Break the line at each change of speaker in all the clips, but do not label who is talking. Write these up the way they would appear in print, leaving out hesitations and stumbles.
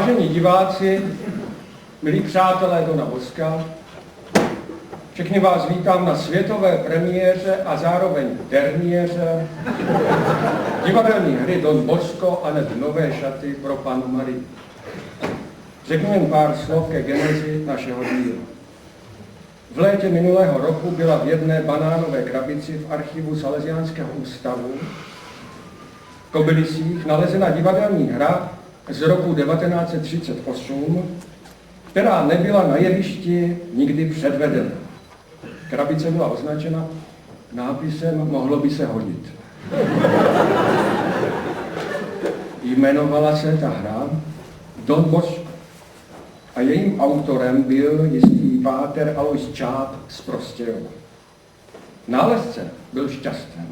Vážení diváci, milí přátelé Dona Boska, všechny vás vítám na světové premiéře a zároveň derniéře divadelní hry Don Bosco a hned nové šaty pro Pannu Marii. Řeknu jen pár slov ke genezi našeho díla. V létě minulého roku byla v jedné banánové krabici v archivu Salesiánského ústavu v Kobylisích nalezena divadelní hra z roku 1938, která nebyla na jevišti nikdy předvedena. Krabice byla označena nápisem "Mohlo by se hodit". Jmenovala se ta hra Don Bosco a jejím autorem byl jistý páter Alois Čáp z Prostějova. Nálezce byl šťastný.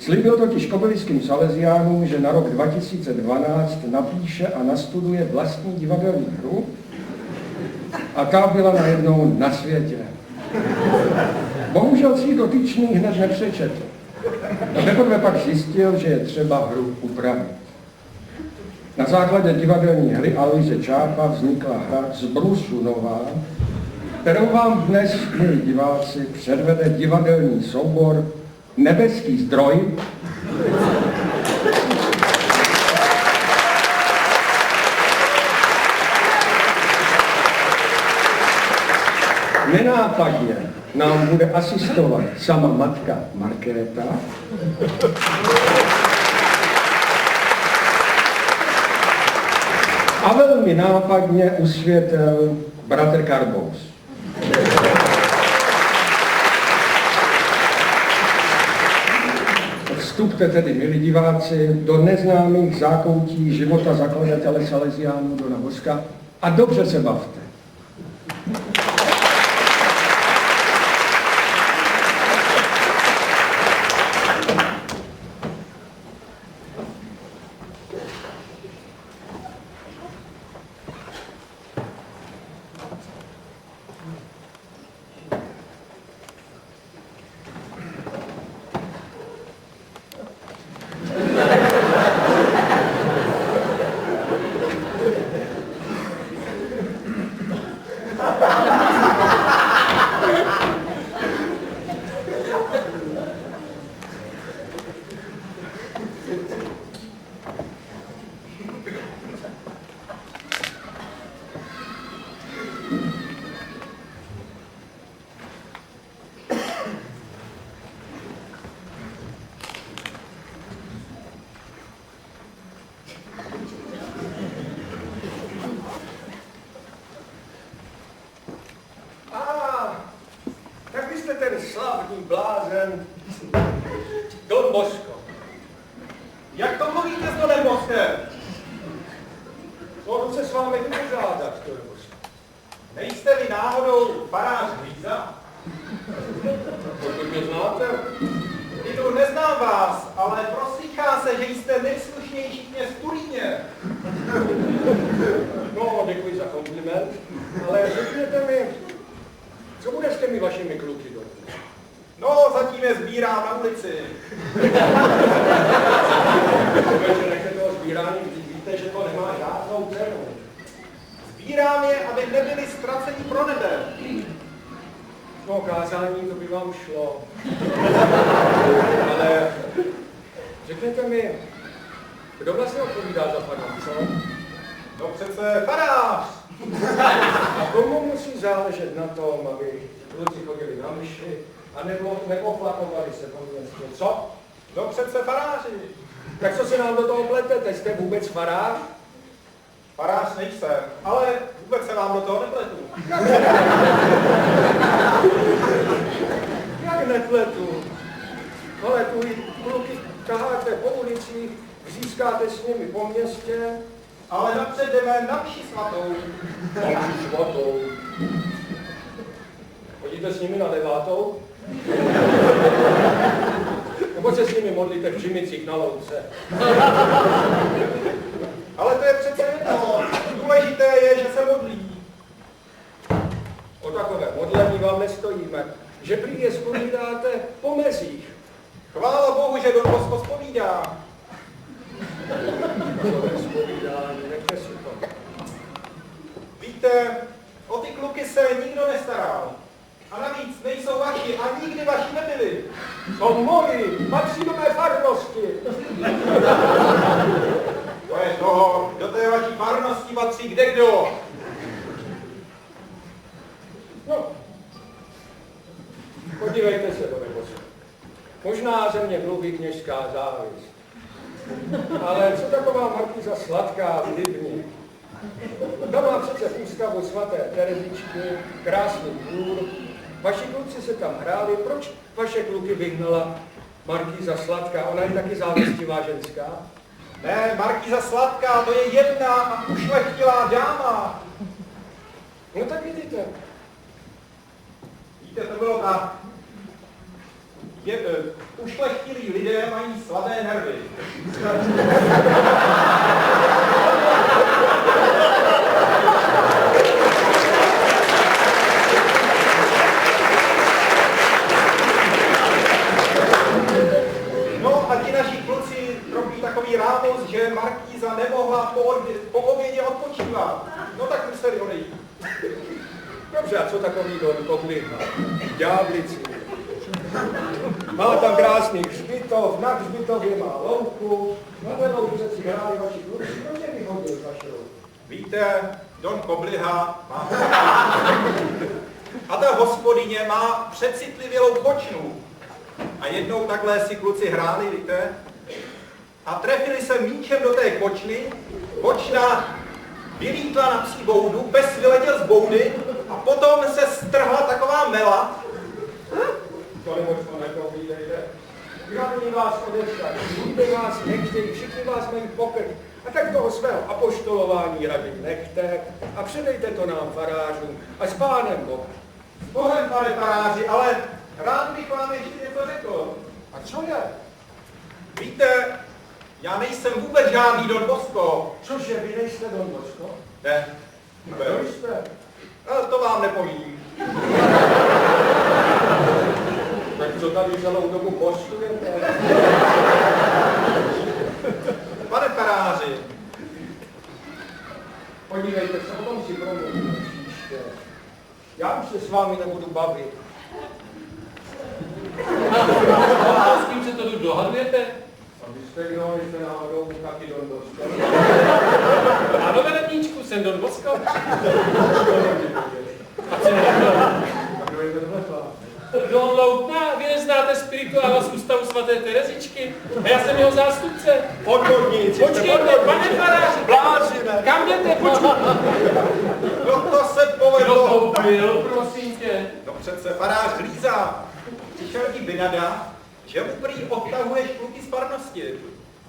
Slíbil totiž kobyliským Salesiánům, že na rok 2012 napíše a nastuduje vlastní divadelní hru a ta byla najednou na světě. Bohužel si dotyčný hned nepřečetl. A teprve pak zjistil, že je třeba hru upravit. Na základě divadelní hry Aloise Čápa vznikla hra z brusu nová, kterou vám dnes, milí diváci, předvede divadelní soubor Nebeský zdroj, nenápadně nám bude asistovat sama matka Markéta a velmi nápadně usvětel bratr Karbous. Vstupte tedy, milí diváci, do neznámých zákoutí života zakladatele Salesiánů Dona Boska a dobře se bavte. Slavný blázen Don Bosco.
Jak to mluvíte s Donem Boskem?
Mohu se s vámi vypořádat, Don Bosco.
Nejste vy náhodou farář Hvíza?
Pokud mě znáte?
Titul neznám vás, ale proslýchá se, že jste nejslušnější kněz v Turíně.
No, děkuji za kompliment, ale řekněte mi, co bude s těmi vašimi kluky, Don?
No, zatím je sbírám na ulici.
Že nechte toho sbírání, víte, že to nemá žádnou cenu.
Sbírám je, aby nebyli ztraceni pro nebe.
No, kázání, to by vám šlo. Ale řekněte mi, kdo vlastně odpovídá za farář, co?
No přece farář.
A komu musí záležet na tom, aby kluci chodili na mši, anebo nepoflakovali se po městě, co?
No přece faráři.
Tak co se nám do toho pletete? Jste vůbec farář?
Farář nejsem, ale vůbec se vám do toho nepletu.
Jak nepletu? Ale tu kluky taháte po ulicích, získáte s nimi po městě.
Ale napřed jdeme na mši svatou.
Na mši svatou. Chodíte s nimi na 9? Nebo se s nimi modlíte v Čimicích na louce?
Ale to je přece jedno. Důležité je, že se modlí.
O takové modlení vám nestojíme, že prý je zpovídáte po mezích.
Chvála Bohu, že Don Bosco zpovídá.
Nechte si to.
Víte, o ty kluky se nikdo nestaral. A navíc nejsou vaši a nikdy vaši nebyli.
Jsou moji, patří do mé farnosti.
To je toho, do té vaší farnosti patří kdekdo.
No, podívejte se do nebosu. Možná ze mě mluví kněžská závist. Ale co taková Markýza sladká v Libni? Ta má přece v ústavu svaté Terezičky, krásný dvůr. Vaši kluci se tam hráli, proč vaše kluky vyhnala Markýza sladká? Ona je taky závistivá ženská.
Ne, Markýza sladká, to je jedna a ušlechtilá dáma.
No tak vidíte.
Víte, to bylo tak. Ušlechtilí lidé mají slabé nervy. No a ti naši kluci robí takový rámus, že Markýza nemohla po obědě odpočívat. No tak museli odejít.
Dobře, a co takový Don Kobliha? Ďáblici. Má tam krásný hřbitov, na hřbitově má louku, na té louce si hráli vaši kluci, proč je vyhodil vašou?
Víte, Don Kobliha má a ta hospodyně má přecitlivělou kočnu. A jednou takhle si kluci hráli, víte, a trefili se míčem do té kočny, kočna vylítla na psí boudu, pes vyletěl z boudy a potom se strhla taková mela.
To nemožno nepovídejte. Gravní vás odevšak, nikdy vás nechtějí, všichni vás mají pokrk. A tak toho svého apoštolování raději nechte a předejte to nám farářům a s Pánem Bohem.
S Bohem, pane faráři, ale rád bych vám ještě něco řekl.
A co je?
Víte, já nejsem vůbec žádný Don Bosco.
Cože, vy nejste Don Bosco?
Ne,
Kdo jste?
ale to vám nepovím.
Tak co tady celou dobu postujete?
Pane faráři,
Podívejte se, o tom si promluvíme příště. Já už se s vámi nebudu bavit.
A s kým se to tu dohadujete?
A vy jste kdo, jste náhodou taky Don Bosco?
Ano, veletníčku, jsem Don Bosco.
A co je to? A kdo je tenhle chlap?
Don Loutna, vy neznáte spirituála z ústavu svaté Terezičky? A já jsem jeho zástupce.
podvodníci,
Počkejte, pane faráři,
blázine.
kam jdete, počkejte.
No to se
Kdo
povedlo.
to byl, prosím tě?
No přece farář Líza. Přišel ti vynada, že mu prý odtahuješ kluky z farnosti.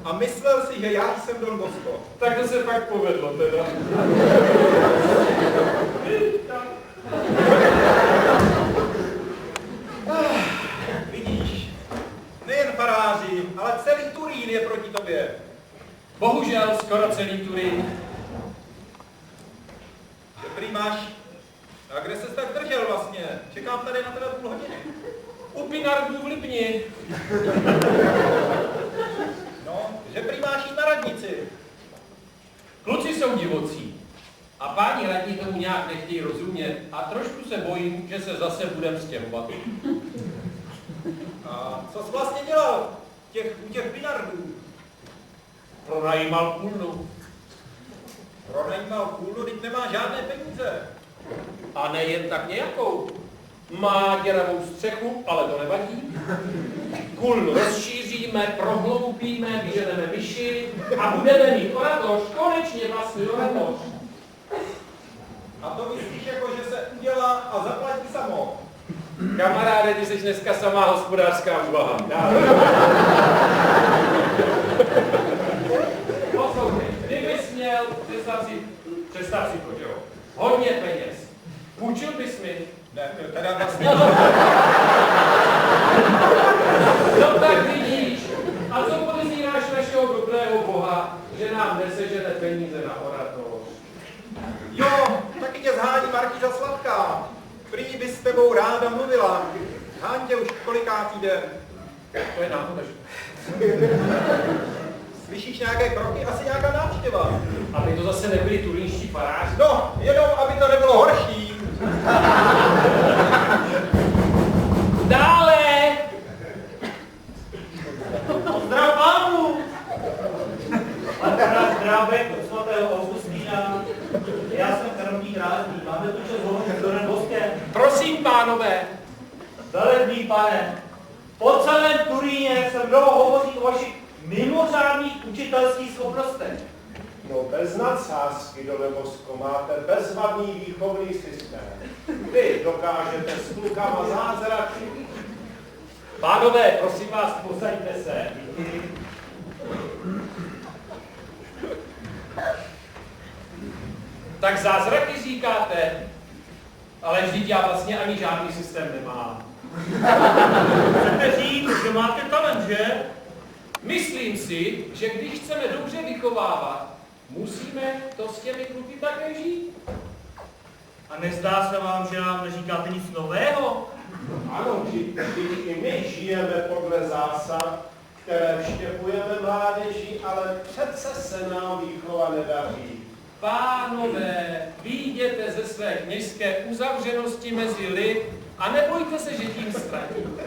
A myslel si, že já jsem Don Bosco.
Tak to se fakt povedlo teda.
Vidíš, nejen faráři, ale celý Turín je proti tobě.
Bohužel skoro celý Turín.
Že prý máš... A kde ses tak držel vlastně? Čekám tady na tebe půl hodiny.
U Pinardů v Libni.
No, že prý máš jít na radnici.
Kluci jsou divocí. A páni radní tomu nějak nechtějí rozumět. A trošku se bojím, že se zase budem stěhovat.
A co jsi vlastně dělal u těch Pinardů?
Pronajímal kůlnu.
Pronajímal kůlnu, teď nemá žádné peníze.
A nejen tak nějakou. Má děravou střechu, ale to nevadí. Kůlnu rozšíříme, prohloubíme, vyženeme myši a budeme mít oratoř, konečně vlastní oratoř.
A to myslíš jako, že se udělá a zaplatí samo.
Kamaráde, ty jsi dneska samá hospodářská úvaha. Poslouchej, kdybys měl, představ si to, jo, hodně peněz. Půjčil bys mi?
Ne, teda vlastně.
No tak vidíš. A co podezíráš našeho dobrého Boha, že nám nesežene peníze na oratoř?
Jo, taky tě zhání Markýza sladká. Prý by s tebou ráda mluvila. Hání tě už kolikátý den.
To je náhoda.
Slyšíš nějaké kroky? Asi nějaká návštěva.
Aby to zase nebyli turínští faráři.
No, jenom aby to nebylo horší.
Dále!
Pozdrav pánu! Pan Drábek od svatého Augustína. Já jsem kanovník Rázný. Máme tu čas hovořit s Donem Boskem.
Prosím, pánové.
Velebný pane, po celém Turíně se mnoho hovoří o vašich mimořádných učitelských schopnostech.
No bez nadsázky, Done Bosko, máte bezvadný výchovný systém. Vy dokážete s klukama zázraky.
Pánové, prosím vás, posaďte se. Tak zázraky říkáte, ale vždyť já vlastně ani žádný systém nemám.
Chcete říct, že máte talent, že?
Myslím si, že když chceme dobře vychovávat, musíme to s těmi kluky také žít.
A nezdá se vám, že nám neříkáte nic nového?
Ano, i my žijeme podle zásad, které vštěpujeme mládeži, ale přece se nám výchova nedaří.
Pánové, vyjděte ze své kněžské uzavřenosti mezi lid a nebojte se, že tím ztratíte.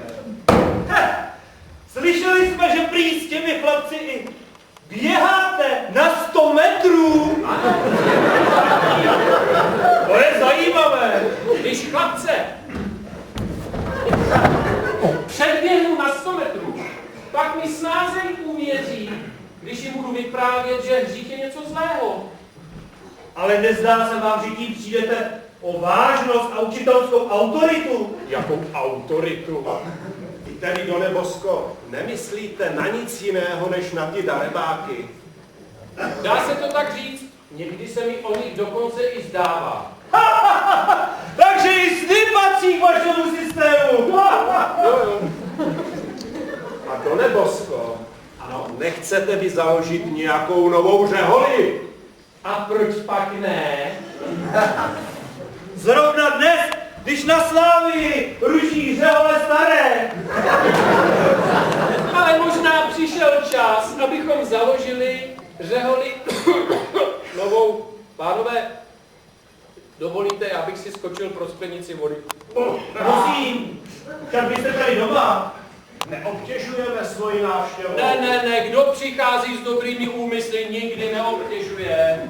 Slyšeli jsme, že prý s těmi chlapci i běháte na 100 metrů.
Ano,
To je zajímavé.
když chlapce předběhnu na 100 metrů, pak mi snáze uvěří, když jim budu vyprávět, že hřích je něco zlého.
Ale nezdá se vám, že tím přijdete o vážnost a učitelskou autoritu?
Jakou autoritu?
Vy tedy, Done Bosko, nemyslíte na nic jiného, než na ty darebáky.
Dá se to tak říct, někdy se mi o nich dokonce i zdává.
Takže i sny patří k vašemu systému.
A Done Bosko, ano, nechcete vy založit nějakou novou řeholi?
A proč pak ne?
Zrovna dnes, když na Slávii ruší řehole staré.
Ale možná přišel čas, abychom založili řeholi novou. Pánové, dovolíte, abych si skočil pro sklenici vody.
Prosím, tak vy jste tady doma.
Neobtěžujeme svoji návštěvu.
Ne, kdo přichází s dobrými úmysly, nikdy neobtěžuje.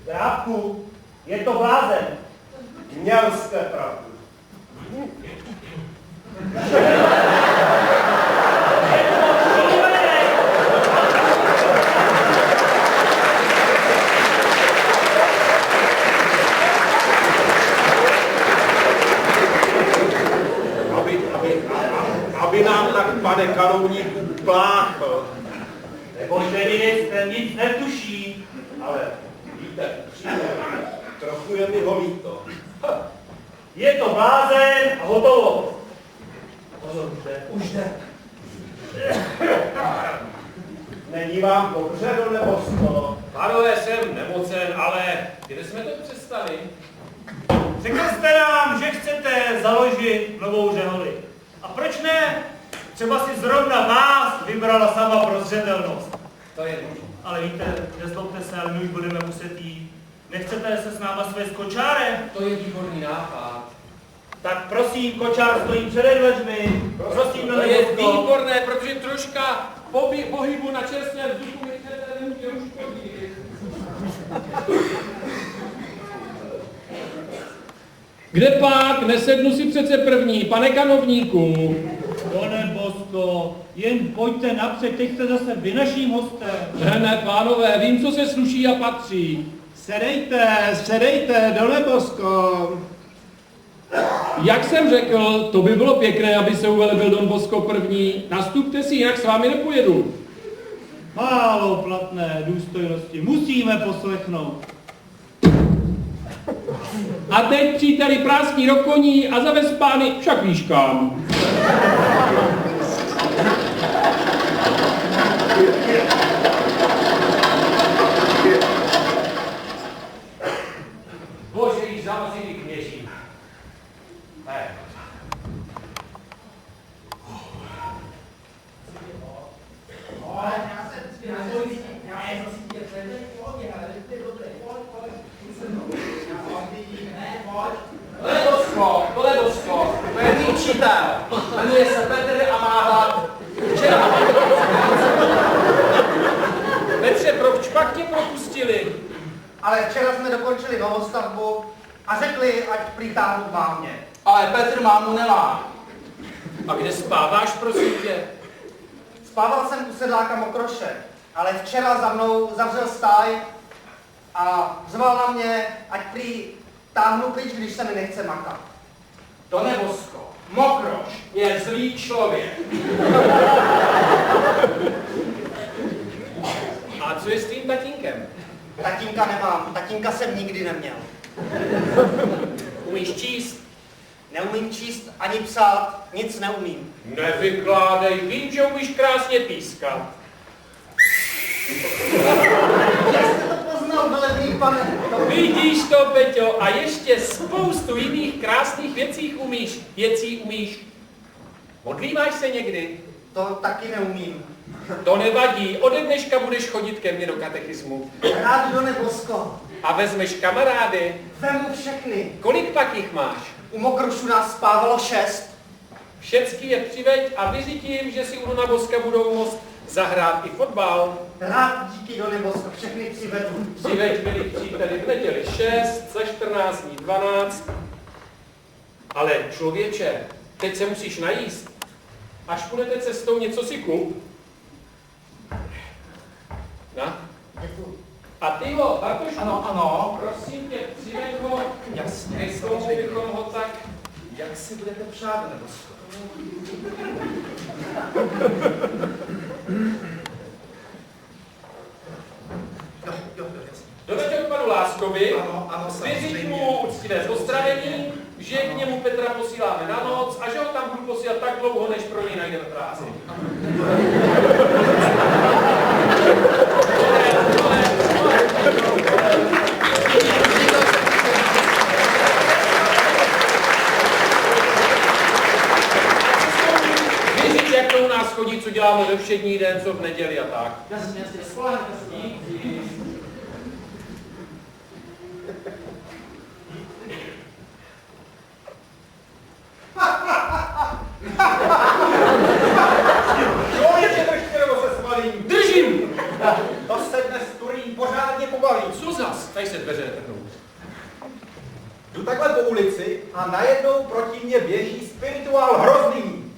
Drábku, je to blázen.
Měl jste pravdu. Aby nám tak, pane kanovníku, pláchl.
Nebojte nic netuší.
Ale víte, upřímně, trochu je mi ho líto.
Je to blázen a hotovo. Pozor, už jde.
Není vám dobře, Done Bosko?
Pánové, jsem nemocen, ale kde jsme to přestali?
Řekl jste nám, že chcete založit novou řeholi. A proč ne? Třeba si zrovna vás vybrala sama pro zřetelnost.
To je možné.
Ale víte, nezlobte se, ale my už budeme muset jít. Nechcete se s náma svést kočárem?
To je výborný nápad.
Tak prosím, kočár stojí přede dveřmi. Prosím,
To
Done
je
Bosko.
výborné, protože troška pohybu na čerstvém vzduchu mi přece nemůže uškodit. Kde pak? Nesednu si přece první, pane kanovníku.
Done Bosko, jen pojďte napřed, teď jste zase vy naším hostem.
Ne, pánové, vím, co se sluší a patří.
Sedejte, Done Bosko.
Jak jsem řekl, to by bylo pěkné, aby se uvelebil Don Bosco první. Nastupte si, jinak s vámi nepojedu.
Málo platné důstojnosti, musíme poslechnout.
A teď, příteli, práskní do koní a zavez pány však víš kam. Bože, již zamazili kněží. přítel. Jmenuje se Petr a má hlad. Včera Petře, proč pak tě propustili?
Ale včera jsme dokončili novostavbu a řekli, ať přitáhnu k mámě.
Ale Petr mámu nemá.
A kde spáváš, prosím tě?
Spával jsem u sedláka Mokroše, ale včera za mnou zavřel stáj a zval na mě, ať táhnu pryč, když se mi nechce makat.
To nebosko. Mokroš je zlý člověk.
A co je s tvým tatínkem?
Tatínka nemám, tatínka jsem nikdy neměl.
Umíš číst?
Neumím číst ani psát, nic neumím.
Nevykládej, vím, že umíš krásně pískat.
Jak jste to poznal, velebný pane?
Vidíš to, Peťo, a ještě spoustu jiných krásných věcí umíš. Modlíváš se někdy?
To taky neumím.
To nevadí, ode dneška budeš chodit ke mně do katechismu.
Rád do nebosko.
A vezmeš kamarády.
Vemu všechny.
Kolik pak jich máš?
U Mokrošu nás spávalo 6.
Všecky je přiveď a vyřitím, že si u Dona Boska budou moct zahrát i fotbal.
Rád díky do nebosko, všechny přivedu.
Přiveď, milí příteli, v neděli 6, za 14 dní 12. Ale člověče, teď se musíš najíst. Až půjdete cestou, něco si kup. Na?
Děkuju.
A ty ho, Bartošku,
Ano.
prosím tě, přiveď ho.
Jasně.
Nejsou bychom ho tak...
Jak si budete přát, nebosko?
Jo, jasně.
Doveď k panu Láskovi,
Ano,
vyřiď mu úctivé pozdravení, že k němu Petra posíláme na noc a že ho tam budu posílat tak dlouho, než pro něj najdeme práci. Vyřiď, jak to u nás chodí, co děláme ve všední den, co v neděli a tak.
Jasně, spolehněte se.
Díky.
Člověče, držte nebo se svalím.
Držím!
To se dnes Turín pořádně pobaví.
Co zas? Tady se dveře netrhnou.
Jdu takhle po ulici a najednou proti mě běží spirituál hrozný.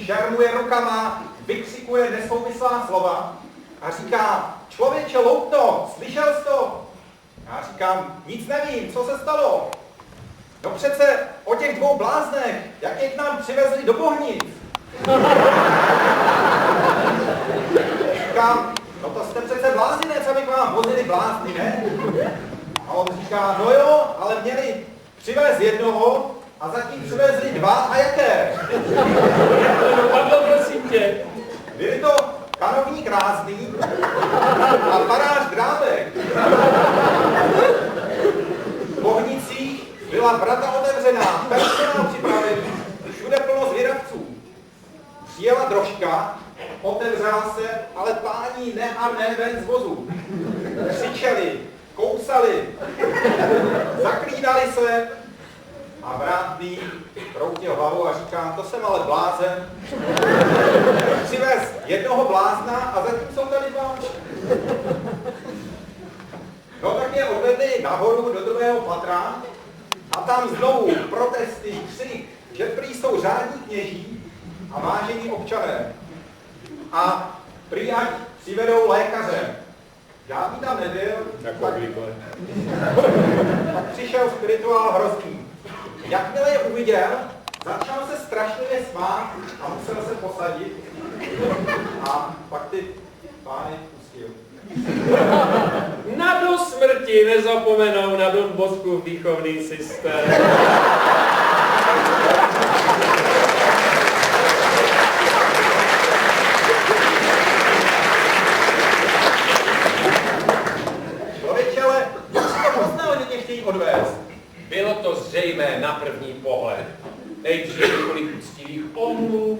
Šermuje rukama, vykřikuje nesouvislá slova a říká, člověče, loutno, slyšel jsi to? Já říkám, nic nevím, co se stalo? No přece o těch dvou bláznech, jak je k nám přivezli do Bohnic. Říkám, no to jste přece blázinec, abych vám vozili blázny, ne? A on říká, no jo, ale měli přivez jednoho a zatím přivezli 2 a jaké?
Padlo, prosím tě.
Byli to kanovník Rázný a farář Drábek. V Bohnicích byla vrata otevřená, personál připravený, všude plno zvědavců. Přijela drožka, otevřela se, ale páni ne a ne ven z vozu. Křičeli, kousali, zaklínali se a Vrátný kroutil hlavu a říká, to jsem ale blázen. Přivez jednoho blázna a zatím jsou tady 2. No tak mě odvedli nahoru do 2. patra a tam znovu protesty, křik, že prý jsou řádní kněží a vážení občané. A prý ať přivedou lékaře. Žádný tam nebyl, tak přišel spirituál hrozný. Jakmile je uviděl, začal se strašlivě smát a musel se posadit. A pak ty pány pustil.
Na do smrti nezapomenou na Don Bosku výchovný systém.
Člověče, ale jak si to poznal, že tě chtějí odvést?
Bylo to zřejmé na první pohled. Nejdřív několik uctivých omluv,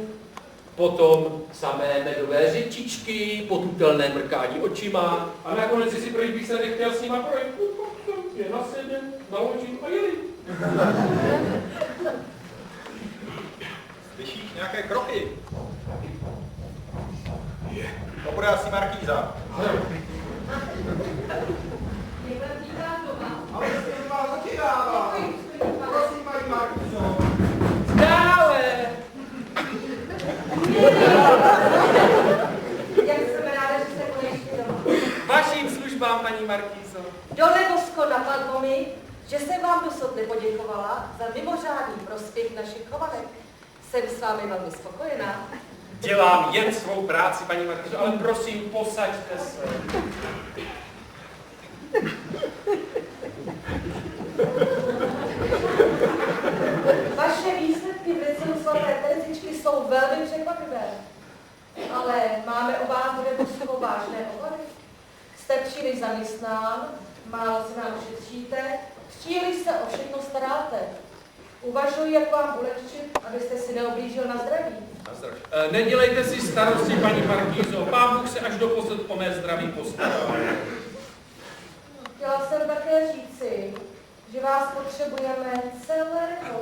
potom samé medové řečičky, potutelné mrkání očima a nakonec si proč bych se nechtěl s nima projít. Je na sebe, naložím a jeli.
nějaké kroky. To bude asi markýza. Ale jste vás očekává. Prosím, paní markýzo.
Dále!
Jak jsem ráda, že jste konečně doma.
Vaším službám, paní markýzo.
Donebosko napadlo mi, že jsem vám dosud nepoděkovala za mimořádný prospěch našich chovanek. Jsem s vámi velmi spokojená.
Dělám jen svou práci, paní markýzo, ale prosím, posaďte se.
Vaše výsledky v recenu svaté Terezičky jsou velmi překvapivé. Ale máme o vás Donebosko vážné obavy. Jste příliš zaměstnán, málo se nám šetříte, příliš se o všechno staráte. Uvažuji, jak vám ulehčit, abyste si neoblížil na zdraví.
Nedělejte si starosti, paní markýzo. Pán Bůh se až doposud o mé zdraví postaral.
Chtěla jsem také říci, že vás potřebujeme celého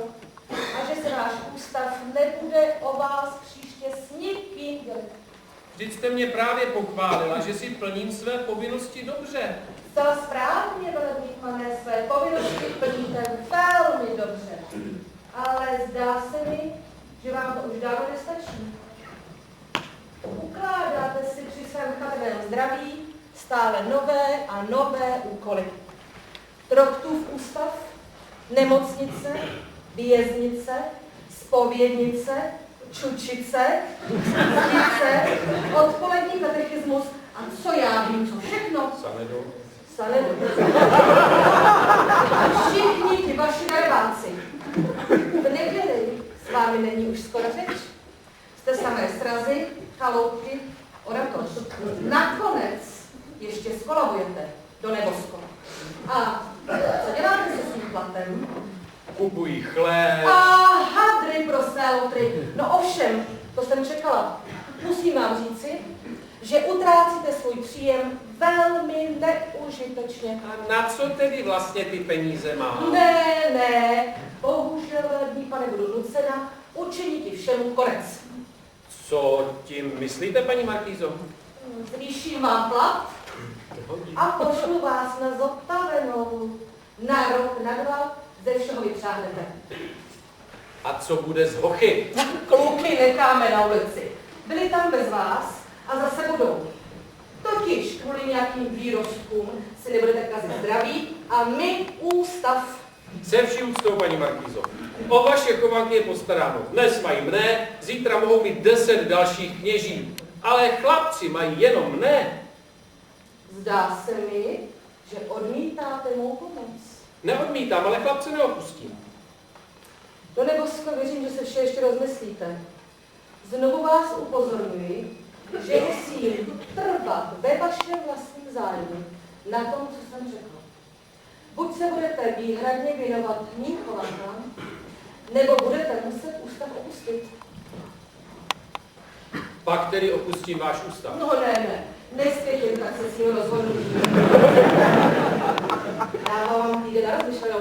a že se náš ústav nebude o vás příště s nikým dělit.
Vždyť jste mě právě pochválila, že si plním své povinnosti dobře.
Zcela správně, velebník Mané, své povinnosti plníte velmi dobře. Ale zdá se mi, že vám to už dávno nestačí. Ukládáte si při svém chatrném zdraví stále nové a nové úkoly. Trochtův ústav, nemocnice, věznice, zpovědnice, čučice, zdice, odpolední katechismus a co já vím, co všechno. Sanedo. A všichni ti vaši darebáci. V neděli s vámi není už skoro řeč. Jste samé srazy, chaloupky, oratoř. Nakonec ještě skolabujete, Donebosko. A co děláte se svým platem?
Kupují chléb.
A hadry pro své lotry. No ovšem, to jsem čekala. Musím vám říci, že utrácíte svůj příjem velmi neužitečně.
A na co tedy vlastně ty peníze mám?
Ne, bohužel, velební pane, budu nucena učinit ti všemu konec.
Co tím myslíte, paní markýzo?
Zvýším vám plat a pošlu vás na zotavenou. Na rok, na dva, ze všeho vypřáhnete.
A co bude z hochy?
Kluky necháme na ulici. Byli tam bez vás a zase budou. Totiž kvůli nějakým výrostkům si nebudete kazit zdraví a my ústav.
Se vší úctou, paní markýzo. O vaše chovanky je postaráno. Dnes mají mne, zítra mohou mít 10 dalších kněží. Ale chlapci mají jenom mne.
Zdá se mi, že odmítáte mou pomoc.
Neodmítám, ale chlapce neopustím.
Donebosko, věřím, že se vše ještě rozmyslíte. Znovu vás upozorňuji, že musím trvat ve vašem vlastním zájmu na tom, co jsem řekl. Buď se budete výhradně věnovat mým chovankám, nebo budete muset ústav opustit.
Pak tedy opustím váš ústav.
No ne, nespěchejte tak se svým rozhodnutím. Dávám vám týden na rozmyšlenou.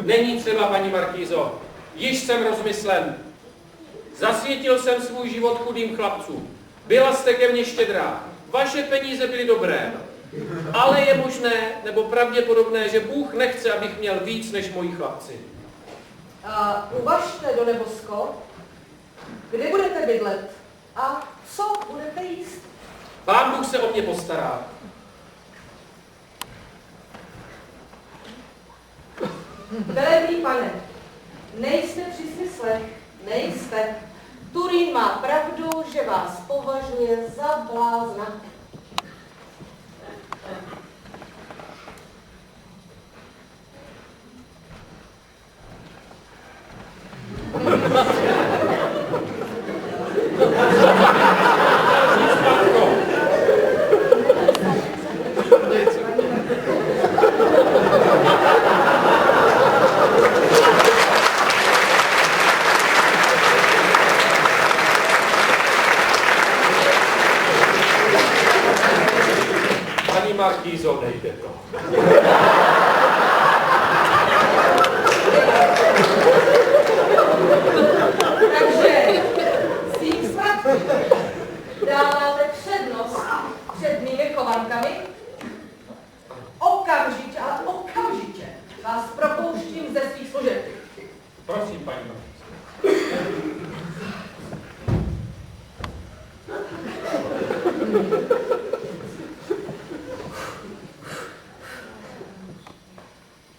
Není třeba, paní markýzo. Již jsem rozmyslen. Zasvětil jsem svůj život chudým chlapcům. Byla jste ke mně štědrá. Vaše peníze byly dobré. Ale je možné, nebo pravděpodobné, že Bůh nechce, abych měl víc než moji chlapci.
A uvažte, Donebosko, kde budete bydlet a co budete jíst.
Pán Bůh se o mě postará.
Velebný pane, nejste při smyslech, nejste. Turín má pravdu, že vás považuje za blázna.
Paní markýzo, nejde to.
Takže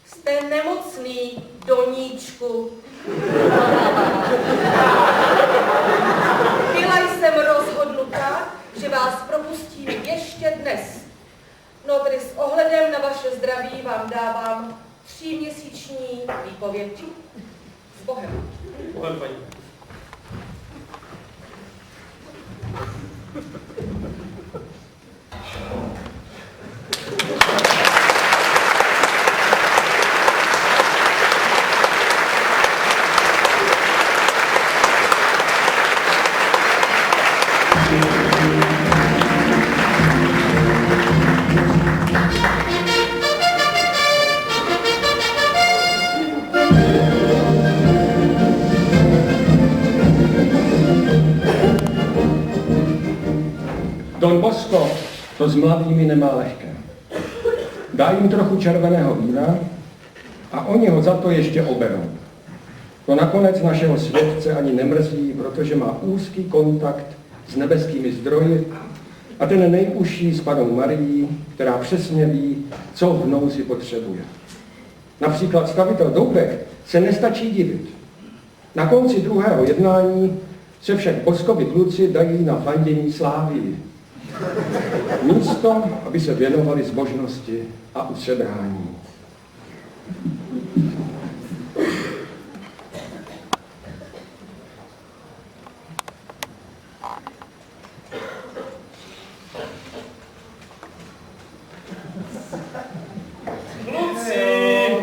Jste nemocný, Doníčku. Byla jsem rozhodnuta, že vás propustím ještě dnes. No tedy s ohledem na vaše zdraví vám dávám 3měsíční výpověď. S Bohem.
Bohem, paní.
Don Bosco to s mladými nemá lehké. Dá jim trochu červeného vína a oni ho za to ještě oberou. To nakonec našeho světce ani nemrzí, protože má úzký kontakt s nebeskými zdroji a ten nejužší s Pannou Marií, která přesně ví, co v nouzi potřebuje. Například stavitel Doubek se nestačí divit. Na konci druhého jednání se však Boskovi kluci dají na fandění Slávii. Místo, aby se věnovali zbožnosti a usedání.
Kluci,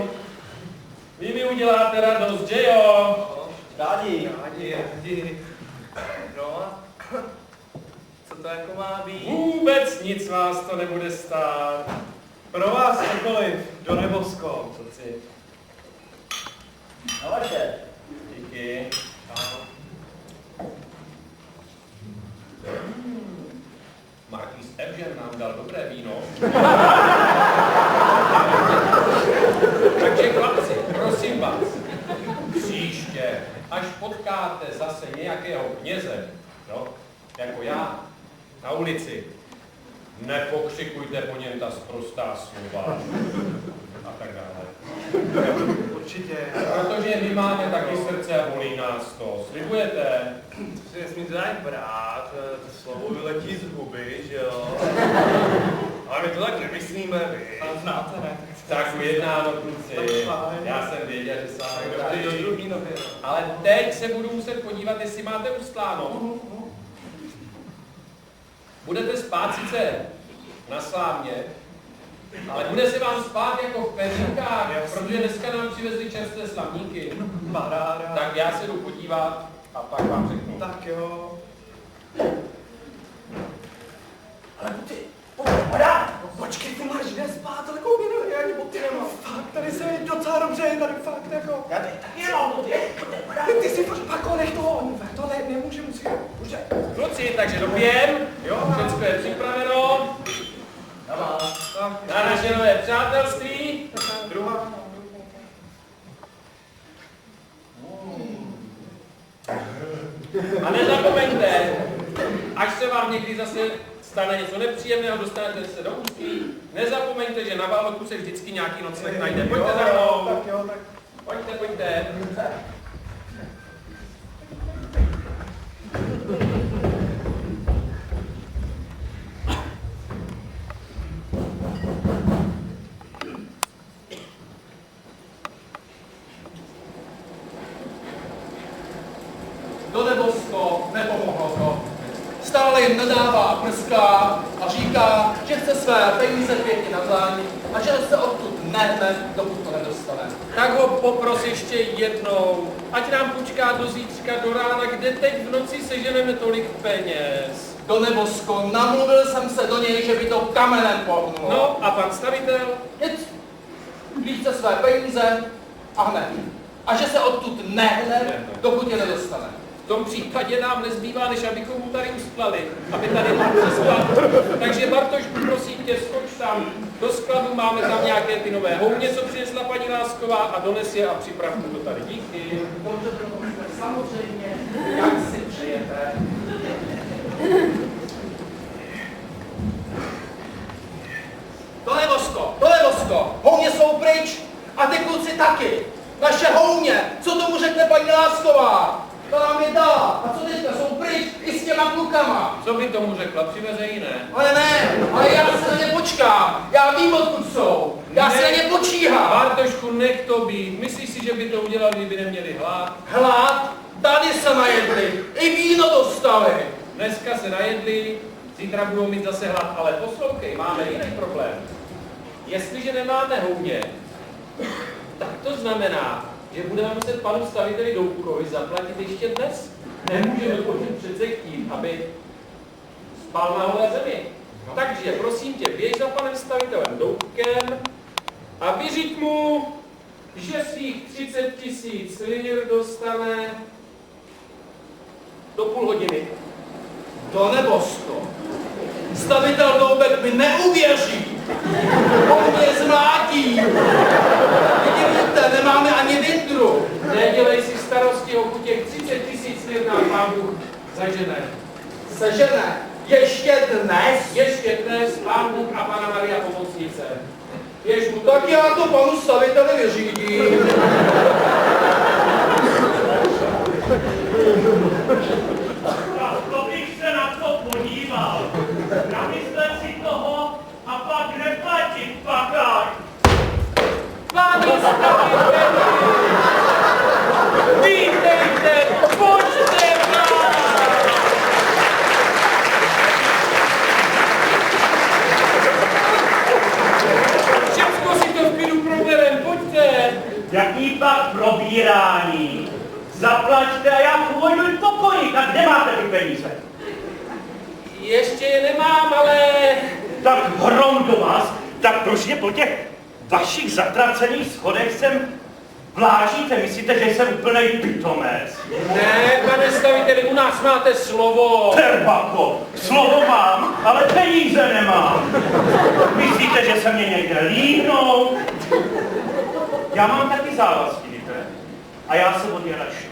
vy mi uděláte radost, že jo?
Rádi.
No a co to jako má být?
Vůbec nic vás to nebude stát.
Pro vás cokoliv, do Nebosko.
Na vaše.
Díky. Marquis Evžen nám dal dobré víno. Takže chlapci, prosím vás, příště, až potkáte zase nějakého kněze, no, jako já, na ulici, nepokřikujte po něm ta sprostá slova a tak dále.
Určitě.
Protože my máme taky srdce a bolí nás to. Slibujete?
To si nesmí dát brát, to slovo vyletí z huby, že jo? Ale my to tak nemyslíme, vy.
A znáte, ne?
Tak ujednáno, kluci. Já jsem věděl, že se
Tady do druhý nohy, no.
Ale teď se budu muset podívat, jestli máte ustláno. Budete spát sice na slávně, ale bude se vám spát jako v pevninkách, protože dneska nám přivezli čerstvé slavníky.
Paráda.
Tak já se jdu podívat a pak vám řeknu.
Tak jo.
Ale ty, počkej, ty máš kde spát, ale koupí nohy, ani boty nemám.
Fakt, tady se je docela dobře, tady fakt jako.
Já taky nemám boty, ty si fakt pako, nech toho, to nemůže, musí, už
Kluci, takže dopěm, jo, všechno je připraveno. Na naše nové přátelství.
Druhá.
A nezapomeňte, až se vám někdy zase stane něco nepříjemného, dostanete se do ústí, nezapomeňte, že na Váloku se vždycky nějaký nocleh najde. Pojďte za mnou.
Tak jo, tak.
Pojďte, pojďte.
Do Nebosko nepomohlo to. Stále jim nadává a prská a říká, že chce své peníze pěkně na záň a že se odtud nehne, dokud to nedostane.
Tak ho popros ještě jednou, ať nám počká do zítřka do rána, kde teď v noci seženeme tolik peněz.
Do Nebosko, namluvil jsem se do něj, že by to kamenem pohnulo.
No a pan stavitel?
Nic. Když chce své peníze a hned. A že se odtud nehne, dokud je nedostane.
V tom případě nám nezbývá, než abychom mu tady usklali, aby tady mohl přespat. Takže Bartoš, prosím tě, skoč tam do skladu, máme tam nějaké ty nové houně, co přinesla paní Lásková, a dones je a připrav mu to tady. Díky.
Dobře, profesore, samozřejmě, jak si přejete. Tohle Vosko, houně jsou pryč a ty kluci taky. Naše houně, co tomu řekne paní Lásková? To nám je dala. A co teďka, jsou pryč i s těma klukama.
Co by tomu řekla? Přiveze jiné.
Ale já se na ně počkám. Já vím, odkud jsou. Já se na ně počíhám.
Bartošku, nech to být. Myslíš si, že by to udělali, kdyby neměli hlad?
Hlad? Tady se najedli. I víno dostali.
Dneska se najedli, zítra budou mít zase hlad, ale poslouchej, máme jiný problém. Jestliže nemáme houně, tak to znamená, že budeme muset panu staviteli Doubkovi zaplatit ještě dnes. Nemůžeme potom přece chtít, aby spal na holé zemi. Takže prosím tě, běž za panem stavitelem Doubkem a vyřiď mu, že svých 30 000 lir dostane do půl hodiny.
To nebožko. Stavitel Doubek mi neuvěří. On mě zmlátí. Vidíte, nemáme ani litru.
Nedělej si starosti, o těch 30 000 lir nám Pán Bůh zažene.
Sežene. Ještě dnes?
Ještě dnes Pán Bůh a Panna Maria pomocnice. Běž mu
Tak já to panu staviteli vyřídím.
To bych se na to podíval. Namyslet si toho a pak neplatit pakák.
Páni staviteli! Vítejte! Pojďte vám! Všechno si to v klidu proberem, pojďte!
Jaký pak probírání? Zaplaťte a já půjdu pokojit. A kde máte ty peníze?
Ještě je nemám, ale...
Tak hrom do vás, tak proč mě po těch vašich zatracených schodech sem vlážíte? Myslíte, že jsem úplnej pitomec?
Ne, pane staviteli, u nás máte slovo.
Terbako, slovo mám, ale peníze nemám. Myslíte, že se mě někde líhnou? Já mám taky závazky, víte? A já se od ně račnu.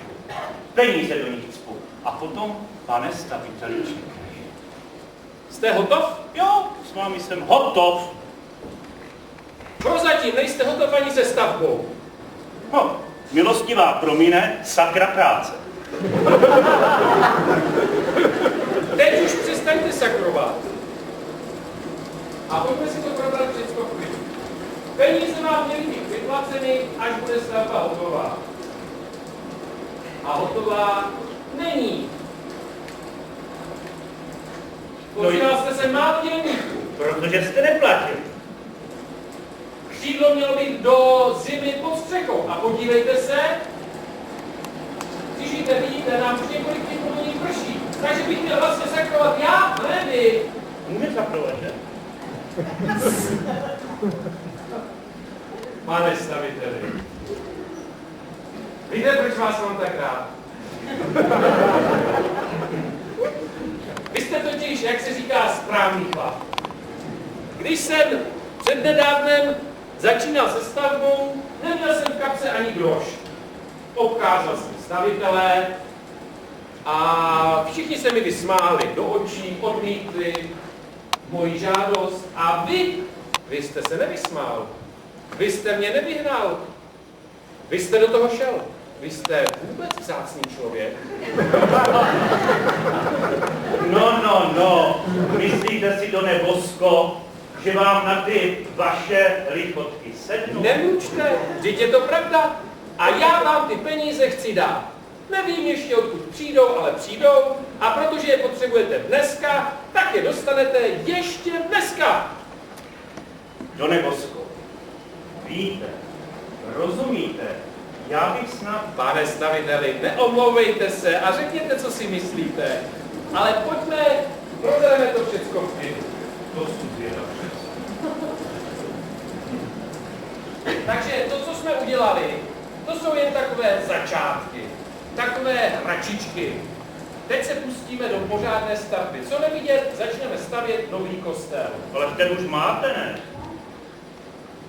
Peníze do nich cpu. A potom, pane staviteli, čekej.
Jste hotov?
Jo, s vámi jsem hotov.
Prozatím nejste hotov ani se stavbou.
No, milostivá promine, sakra práce.
Teď už přestaňte sakrovat. A pojďme si to probrat všechno v klidu. Peníze vám měly být vyplaceny, až bude stavba hotová. A hotová není. Pozdělal jste se málo dělníků.
Protože jste neplatili.
Křídlo mělo být do zimy pod střechou. A podívejte se, když vidíte, nám už několik týdnů do nich prší. Takže bych měl vlastně sakrovat já, ne vy.
Můžeme zaprovat, že?
Pane staviteli, víte, proč vás mám tak rád? Vy jste totiž, jak se říká, správný chlap. Když jsem přednedávnem začínal se stavbou, neměl jsem v kapse ani groš. Obcházel jsem stavitele a všichni se mi vysmáli do očí, odmítli moji žádost a vy jste se nevysmál. Vy jste mě nevyhnal. Vy jste do toho šel. Vy jste vůbec vzácný člověk.
No. Myslíte si, do nebosko, že vám na ty vaše lichotky sednou?
Nemučte, vždyť je to pravda. A já vám ty peníze chci dát. Nevím ještě, odkud přijdou, ale přijdou. A protože je potřebujete dneska, tak je dostanete ještě dneska.
Do nebosko, víte, rozumíte, já bych snad...
Pane staviteli, neomlouvejte se a řekněte, co si myslíte. Ale pojďme, probereme to všecko v klidu.
To jsou zvědavé.
Takže to, co jsme udělali, to jsou jen takové začátky. Takové takové hračičky. Teď se pustíme do pořádné stavby. Co nevidět, začneme stavět nový kostel.
Ale ten už máte, ne?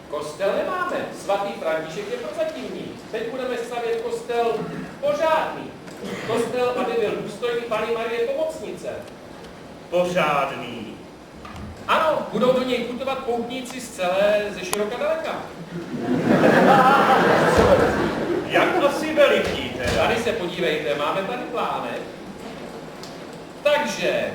Kostel nemáme. Svatý František je prozatímní. Teď budeme stavět kostel pořádný. Kostel, aby byl důstojný Panny Marie Pomocnice.
Pořádný.
Ano, budou do něj putovat poutníci ze široka daleka.
Jak asi veliký teda?
Tady se podívejte, máme tady plánek. Takže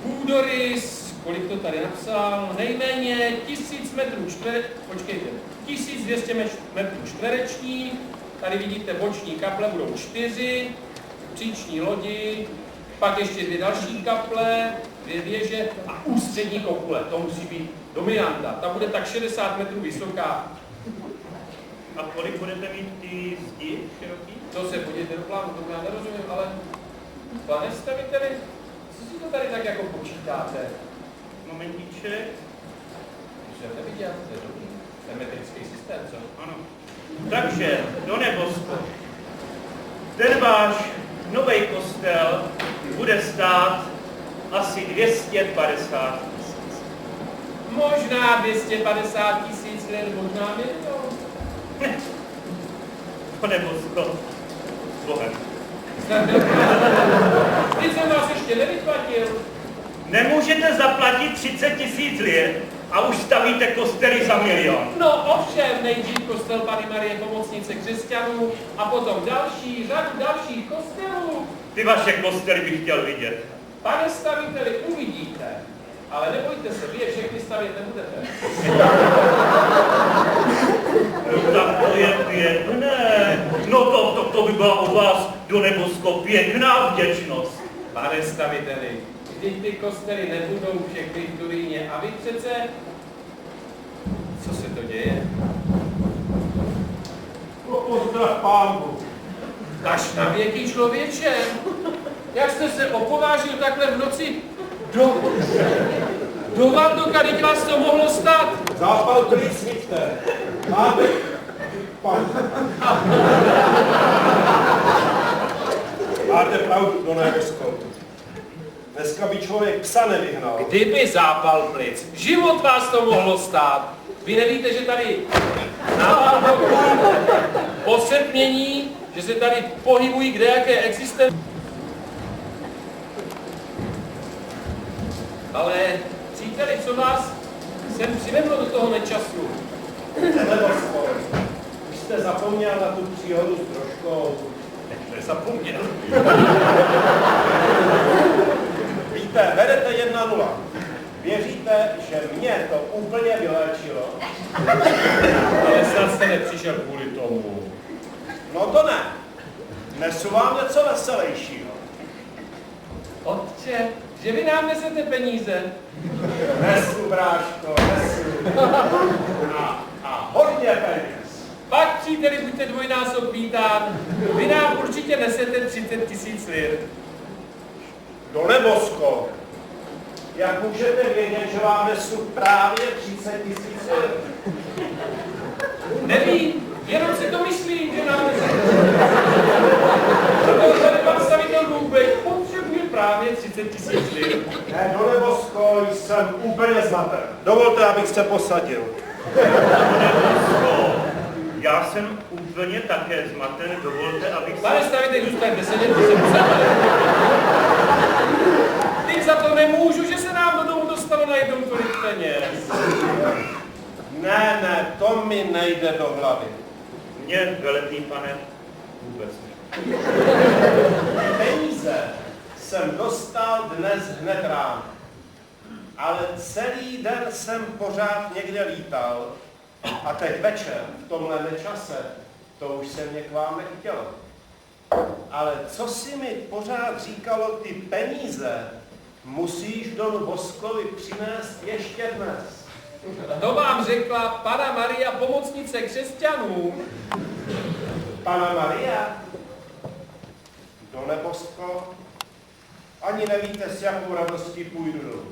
půdorys, kolik to tady napsal, nejméně 1000 metrů počkejte, 1200 metrů čtverečních, tady vidíte boční kaple, budou 4, příční lodi, pak ještě 2 další kaple, 2 věže a ústřední kopule, to musí být dominanta, ta bude tak 60 metrů vysoká.
A kolik budete mít ty zdi široký?
To se podívejte do plánu, tomu já nerozumím, ale pane staviteli, co si to tady tak jako počítáte?
Momentíček.
Už jsem neviděl, to je dobrý. To je metrický systém, co?
Ano. Takže, do Nebosko, ten váš nový kostel bude stát asi 250 000.
Možná 250 000 let, možná milion.
Do Nebosko, Bohem.
Teď jsem vás ještě nevyplatil.
Nemůžete zaplatit 30 000 liet a už stavíte kostely za 1 000 000.
No ovšem, nejdřív kostel Panny Marie Pomocnice křesťanů a potom řadu dalších kostelů.
Ty vaše kostely bych chtěl vidět.
Pane staviteli, uvidíte. Ale nebojte se, vy je všechny stavět nebudete.
No tak to je pěkné. No to by byla u vás, do Nebosko, pěkná vděčnost.
Pane staviteli, vždyť ty kostely nebudou všechny v Turíně a vy přece... Co se to děje?
Pozdrav pánku.
Až na věky člověče. Jak jste se opovážil takhle v noci do Vandoka, teď vás to mohlo stát?
Zápal klid svíte. Máte... Máte pravdu, do Nebosko. Dneska by člověk psa nevyhnal.
Kdyby zápal plic, život vás to mohlo stát. Vy nevíte, že tady na Vandoku po setmění, že se tady pohybují kdejaké existence. Ale příteli, co vás sem přivedlo do toho nečasu?
Nebosko, už jste zapomněl na tu příhodu s troškou.
Nezapomněl.
Víte, vedete 1-0. Věříte, že mě to úplně vyléčilo?
Ale snad jste nepřišel kvůli tomu.
No to ne. Nesu vám něco veselějšího.
Otče, že vy nám nesete peníze?
Nesu, bráško, nesu. A hodně peněz.
Pak, příteli, buďte dvojnásob vítán. Vy nám určitě nesete 30 000 lir.
Do Nebosko. Jak můžete vědět, že vám nesu právě 30 000 lir?
Nevím, jenom si to myslím, že nám nesete. Tady pan stavitel Důbek potřebuje právě 30 000 lir.
Ne, do Nebosko, jsem úplně zmaten. Dovolte, abych se posadil.
Nebosko, já jsem úplně také zmaten, dovolte, abych se...
Pane stavitel, zůstaňte sedět, se posadili. Teď za to nemůžu, že se nám do domu dostalo najednou tolik peněz.
Ne, to mi nejde do hlavy.
Mně, veletný pane, vůbec ne.
Peníze jsem dostal dnes hned ráno. Ale celý den jsem pořád někde lítal. A teď večer, v tomhle nečase, to už se mě k vám nechtělo. Ale co si mi pořád říkalo, ty peníze musíš Donu Boskovi přinést ještě dnes.
To vám řekla Panna Maria Pomocnice křesťanů.
Panna Maria? Do Nebosko? Ani nevíte, s jakou radostí půjdu dolů.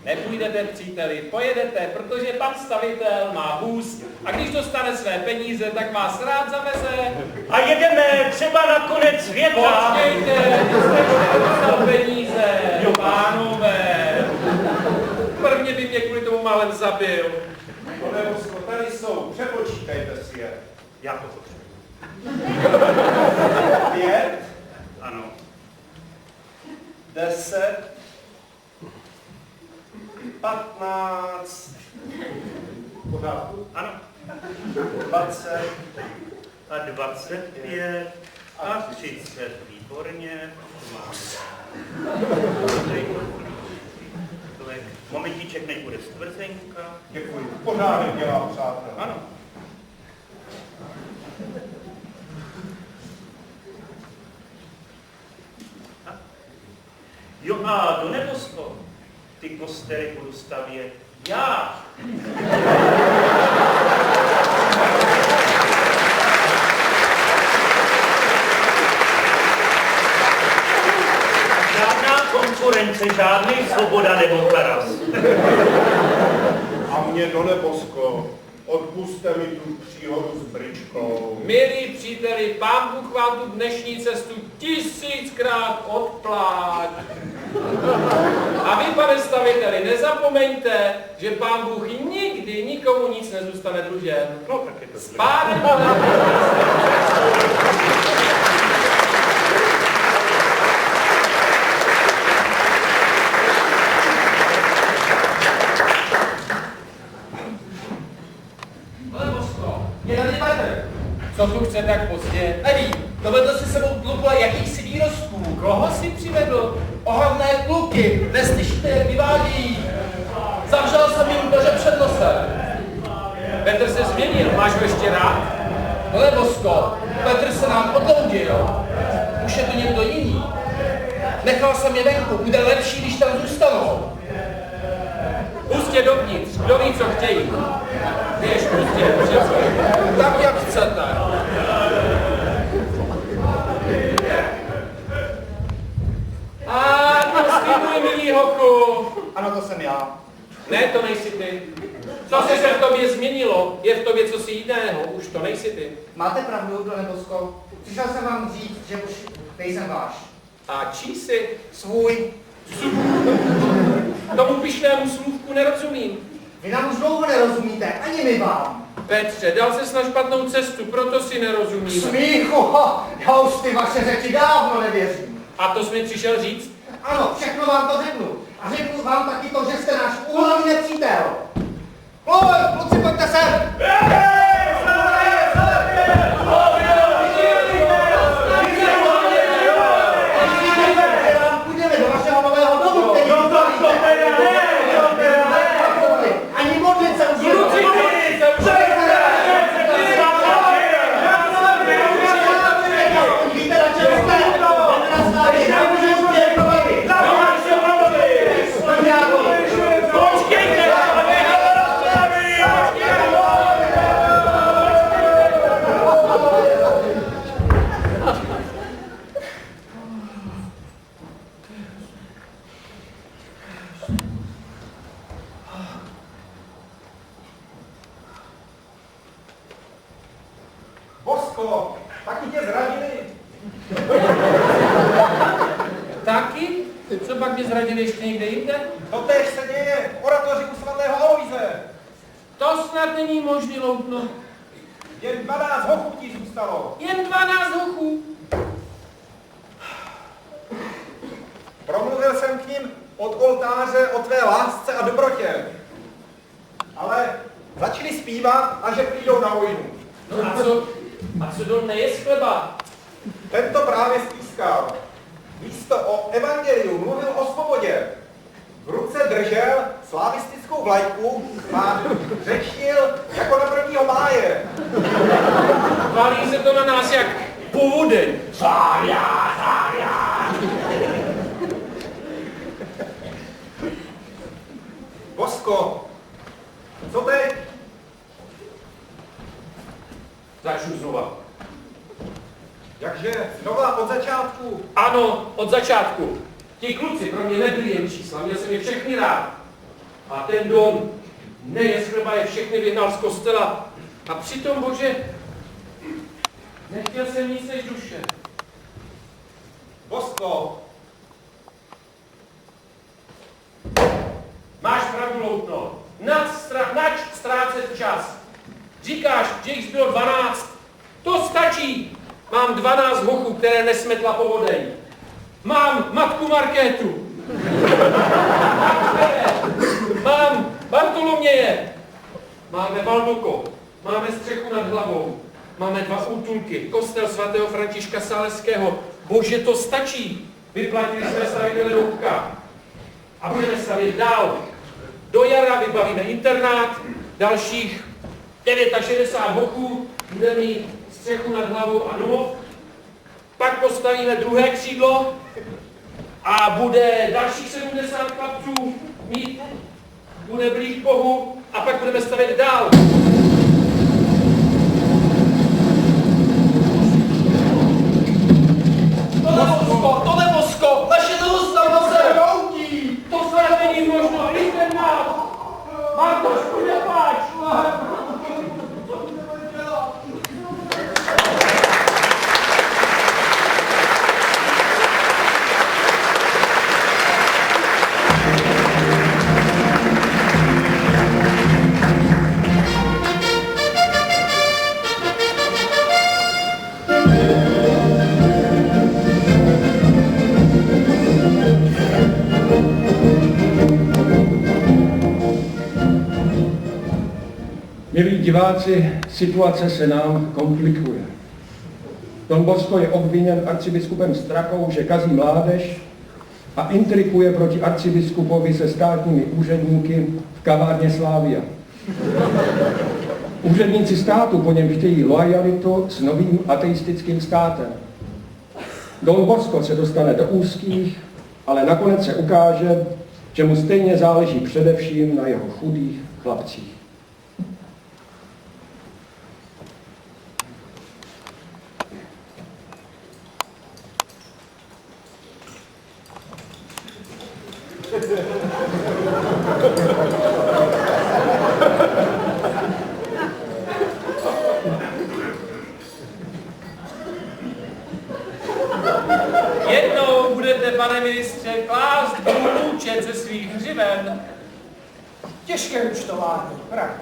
Nepůjdete, příteli, pojedete, protože pan stavitel má vůz a když dostane své peníze, tak vás rád zaveze.
A jedeme třeba na konec světa.
Počkejte, jste dostal peníze, pánové. Prvně by mě kvůli tomu málem zabil.
Pane Bosko, tady jsou, přepočítejte si je.
Já to potřebuji.
5,
Ano.
10, 15, v pořádku?
Ano.
20,
A 25 a 30. Výborně. Momentíček, než bude stvrzenka.
děkuji. Pořádek dělám, přátel.
Ano. Jo a do nebosko, ty kostely budu stavět já. Žádná konkurence, žádný Svoboda nebo Taras.
A mě do nebosko, odpuste mi tu příhodu s bričkou.
Milí příteli, pán Bůh vám tu dnešní cestu 1000krát odpláť. A vy, pane staviteli, nezapomeňte, že pán Bůh nikdy nikomu nic nezůstane dlužen.
No tak je to
S pádem
Je tady Petr.
Co tu chce tak pozdě?
Nevím, dovedl si sebou tluple jakýchsi výrostků.
Koho si přivedl?
Ohavné kluky, neslyšíte, jak vyvádějí. Zavřel jsem jim dveře před nosem.
Petr se změnil, máš ho ještě rád?
Hele, Bosko, Petr se nám odloudil. Už je to někdo jiný. Nechal jsem je venku, bude lepší, když tam zůstanou.
Pustě dovnitř, kdo ví, co chtějí. Běž, pustě, přece.
Tak, jak chcete.
A ty můj milý hoku.
Ano, to jsem já.
Ne, to nejsi ty. Co se v tobě změnilo? Je v tobě cosi jiného, už to nejsi ty.
Máte pravdu, do nebosko. Přišel jsem vám říct, že už nejsem váš.
A čí jsi?
Svůj.
Tomu pyšnému slůvku nerozumím.
Vy nám už dlouho nerozumíte, ani my vám.
Petře, dal ses na špatnou cestu, proto si nerozumím.
Smíchu, já už ty vaše řeči dávno nevěřím.
A to jsi mi přišel říct?
Ano, všechno vám to řeknu. A řeknu vám taky to, že jste náš úhlavní nepřítel. Oj, kluci, pojďte sem! Půjdeme do vašeho nového domu, který ani modlit se už víte, na čem jste? Jdeme na stávě, nemůžeme udělat problémy.
Bosko, taky tě zradili.
Taky? Co pak mě zradili ještě někde jinde?
Totéž se děje v oratoři u svatého Aloise.
To snad není možný, Loutno.
Jen 12 hochů ti zůstalo.
Jen 12 hochů.
Promluvil jsem k ním od oltáře o tvé lásce a dobrotě. Ale začali zpívat a že přijdou na vojnu.
No a co do neje z chleba?
Tento právě stýskal. Místo o evangeliu mluvil o svobodě. V ruce držel slavistickou vlajku a řečnil jako na 1. máje.
Valí se to na nás jak povodeň.
Zária, zária. Bosko, co teď?
Začnu znova.
Jakže znova od začátku?
Ano, od začátku. Ti kluci pro mě nebyli jen čísla, měl jsem je všechny rád. A ten Don je všechny vyhnal z kostela. A přitom, Bože, nechtěl jsem nic než duše.
Bosko,
Máš pravdu, Loutno. Nač ztrácet čas. Říkáš, že jich bylo 12. To stačí. Mám 12 hochů, které nesmetla povodej. Mám matku Markétu. Mám Bartoloměje. Máme Baldoko. Máme střechu nad hlavou. Máme 2 útulky. Kostel svatého Františka Saleského. Bože, to stačí. Vyplatili jsme stavitele Doubka. A budeme stavět dál. Do jara vybavíme internát, dalších 69 hoků, budeme mít střechu nad hlavou a domov, pak postavíme druhé křídlo a bude dalších 70 chlapců mít, bude blíž k Bohu a pak budeme stavět dál.
To je Bosko, naše doustava se hroutí.
To snad není možno, internát! Martošku, nepláč!
Milí diváci, situace se nám komplikuje. Don Bosco je obviněn arcibiskupem Strachou, že kazí mládež a intrikuje proti arcibiskupovi se státními úředníky v kavárně Slávia. Úředníci státu po něm chtějí loajalitu s novým ateistickým státem. Don Bosco se dostane do úzkých, ale nakonec se ukáže, že mu stejně záleží především na jeho chudých chlapcích.
Jednou budete, pane ministře, klást účet ze svých hřiven.
Těžké účtování, pravda.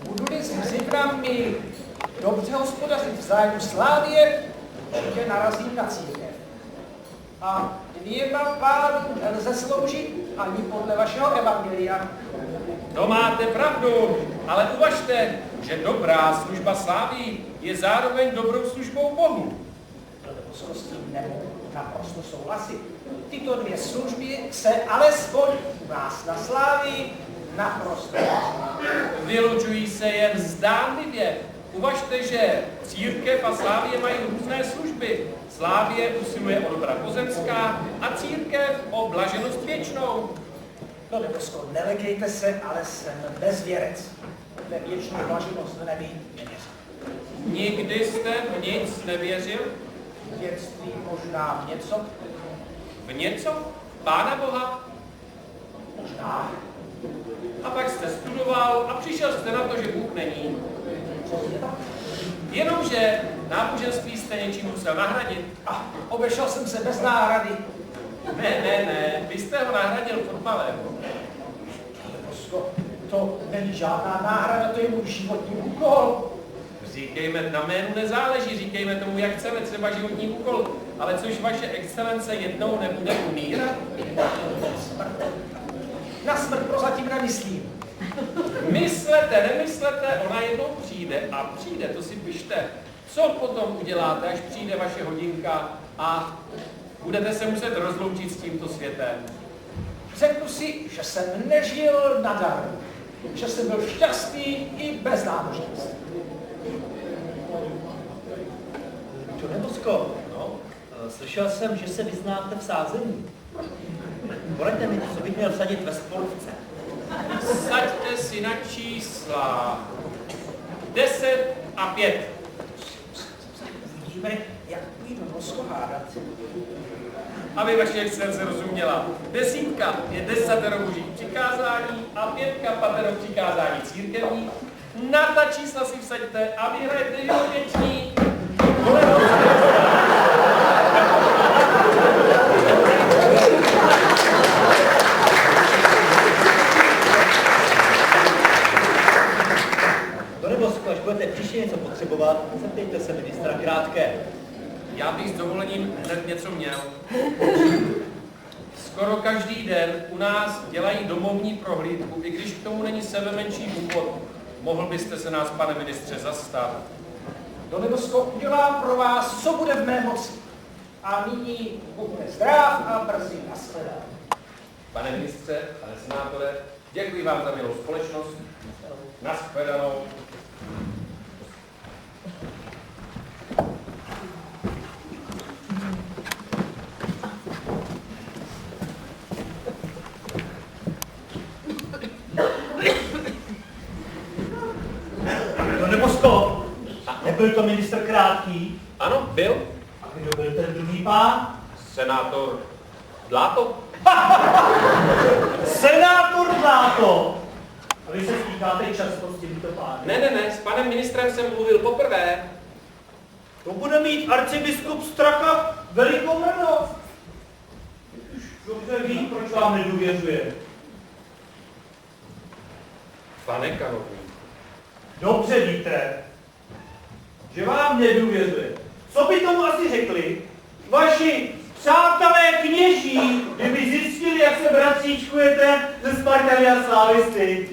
Budu-li s hřivnami dobře hospodařit v zájmu Slávie, určitě narazím na církev. A 2 pánům nelze sloužit ani podle vašeho evangelia.
To máte pravdu, ale uvažte, že dobrá služba Slávii je zároveň dobrou službou Bohu.
Bosko, s tím nemohu naprosto souhlasit. Tyto 2 služby se alespoň u nás na Slávii naprosto
Vylučují se jen zdánlivě. Uvažte, že církev a Slávie mají různé služby. Slávie usiluje o dobra pozemská a církev o blaženost věčnou.
No, Bosko, nelekejte se, ale jsem bezvěrec. Ve věčnou blaženost nevěřím.
Nikdy jste v nic nevěřil?
V dětství možná v něco?
V něco? Pána Boha?
Možná.
A pak jste studoval a přišel jste na to, že Bůh není. Jenomže náboženství jste něčím musel nahradit.
A obešel jsem se bez náhrady.
Ne, vy jste ho nahradil fotbalem.
Bosko, to není žádná náhrada, to je můj životní úkol.
Říkejme, na jménu nezáleží, říkejme tomu, jak chceme, třeba životní úkol. Ale což vaše excelence jednou nebude umírat?
Na smrt prozatím nemyslím.
Myslete, nemyslete, ona jednou přijde a přijde, to si pište. Co potom uděláte, až přijde vaše hodinka a budete se muset rozloučit s tímto světem?
Řeknu si, že jsem nežil nadarmo, že jsem byl šťastný i bez náboženství.
Pane Bosko, slyšel jsem, že se vyznáte v sázení. Poraďte mi, co bych měl sadit ve sportce.
Saďte si na čísla 10 a 5.
Vidíme,
Jak půjdu rozkohádat?
Aby vaše excelence rozuměla. 10 je 10 božích přikázání a 5 paterů přikázání církevní. Na ta čísla si vsaďte a vyhrajete živověčný.
Donebosko, až budete příště něco potřebovat, zeptejte se ministra Krátké.
Já bych s dovolením hned něco měl. Skoro každý den u nás dělají domovní prohlídku, i když k tomu není sebemenší důvod. Mohl byste se nás, pane ministře, zastat?
Donebosko udělám pro vás, co bude v mé moci. A nyní buďte zdrav a brzy nashledanou.
Pane ministře, pane senátore, děkuji vám za milou společnost. Nashledanou.
Donebosko, nebyl to ministr Krátký?
Ano, byl.
A kdo byl ten druhý pán?
Senátor Dláto.
Senátor Dláto! A vy se stýkáte často s těmito pány?
Ne, s panem ministrem jsem mluvil poprvé.
To bude mít arcibiskup Straka velikou radost. Už dobře ví, proč vám nedůvěřuje.
Pane kanovník.
Dobře víte, že vám nedůvěřuje. Co by tomu asi řekli vaši přátelé kněží, kdyby zjistili, jak se bratříčkujete ze Spartany a Slávisty?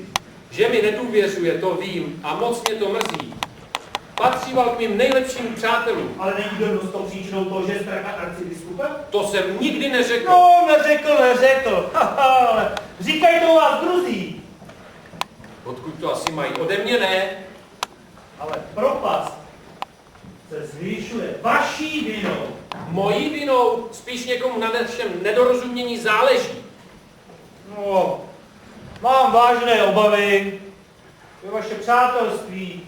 Že mi nedůvěřuje, to vím a moc mě to mrzí. Patříval k mým nejlepším přátelům.
Ale není kdo s tou příčinou toho, že je Straka arcibiskupem?
To jsem nikdy neřekl.
No, neřekl. Ale říkají to o vás druzí.
Odkud to asi mají? Ode mě ne.
Ale propast se zvyšuje vaší vinou.
Mojí vinou spíš někomu na našem nedorozumění záleží.
No, mám vážné obavy, že vaše přátelství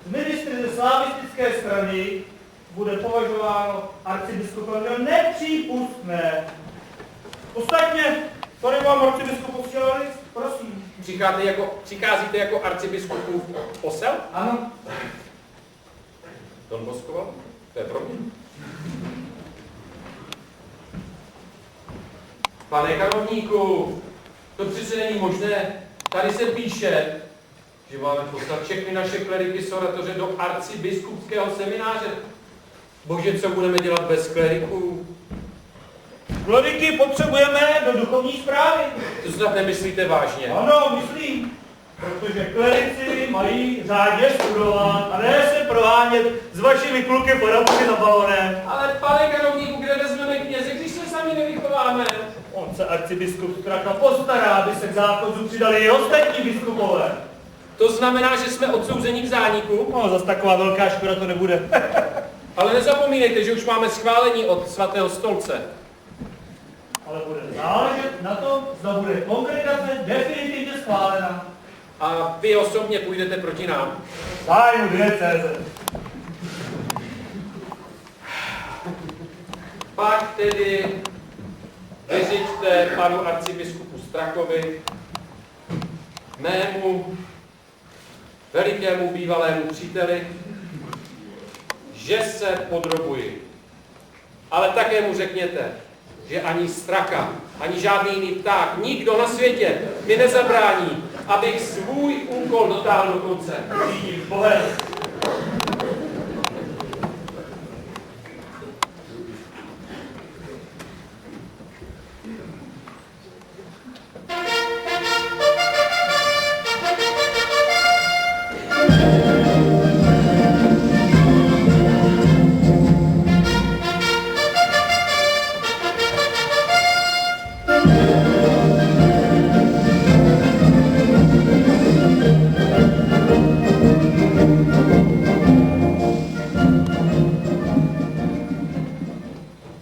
s ministry ze slavistické strany bude považováno arcibiskupem za nepřípustné. Ostatně, tady vám arcibiskup posílal list, prosím.
Přicházíte jako arcibiskupův posel?
Ano.
Don Boskoval? To je pro mě. Pane kanovníku, to přece není možné. Tady se píše, že máme poslat všechny naše kleriky soratoře do arcibiskupského semináře. Bože, co budeme dělat bez kleriků?
Kleriky potřebujeme do duchovní správy.
To snad nemyslíte vážně?
Ano, myslím, protože klerici mají řádně studovat a ne se prohánět s vašimi kluky parabuky na balonem.
Ale pane kanovníku, kde vezmeme kněze, když se sami nevychováme?
On se arcibiskup Straka postará, aby se k záchodu přidali i ostatní biskupové.
To znamená, že jsme odsouzeni k zániku?
No, zase taková velká škoda to nebude.
Ale nezapomínejte, že už máme schválení od svatého stolce.
Ale bude záležet na tom, zda bude kongregace definitivně schválena.
A vy osobně půjdete proti nám?
Zájmu diecéze.
Pak tedy vyřiďte panu arcibiskupu Strakovi, mému velikému bývalému příteli, že se podrobuji. Ale také mu řekněte, že ani Straka, ani žádný jiný pták, nikdo na světě mi nezabrání, abych svůj úkol dotáhl do konce.
Vidím Bohem.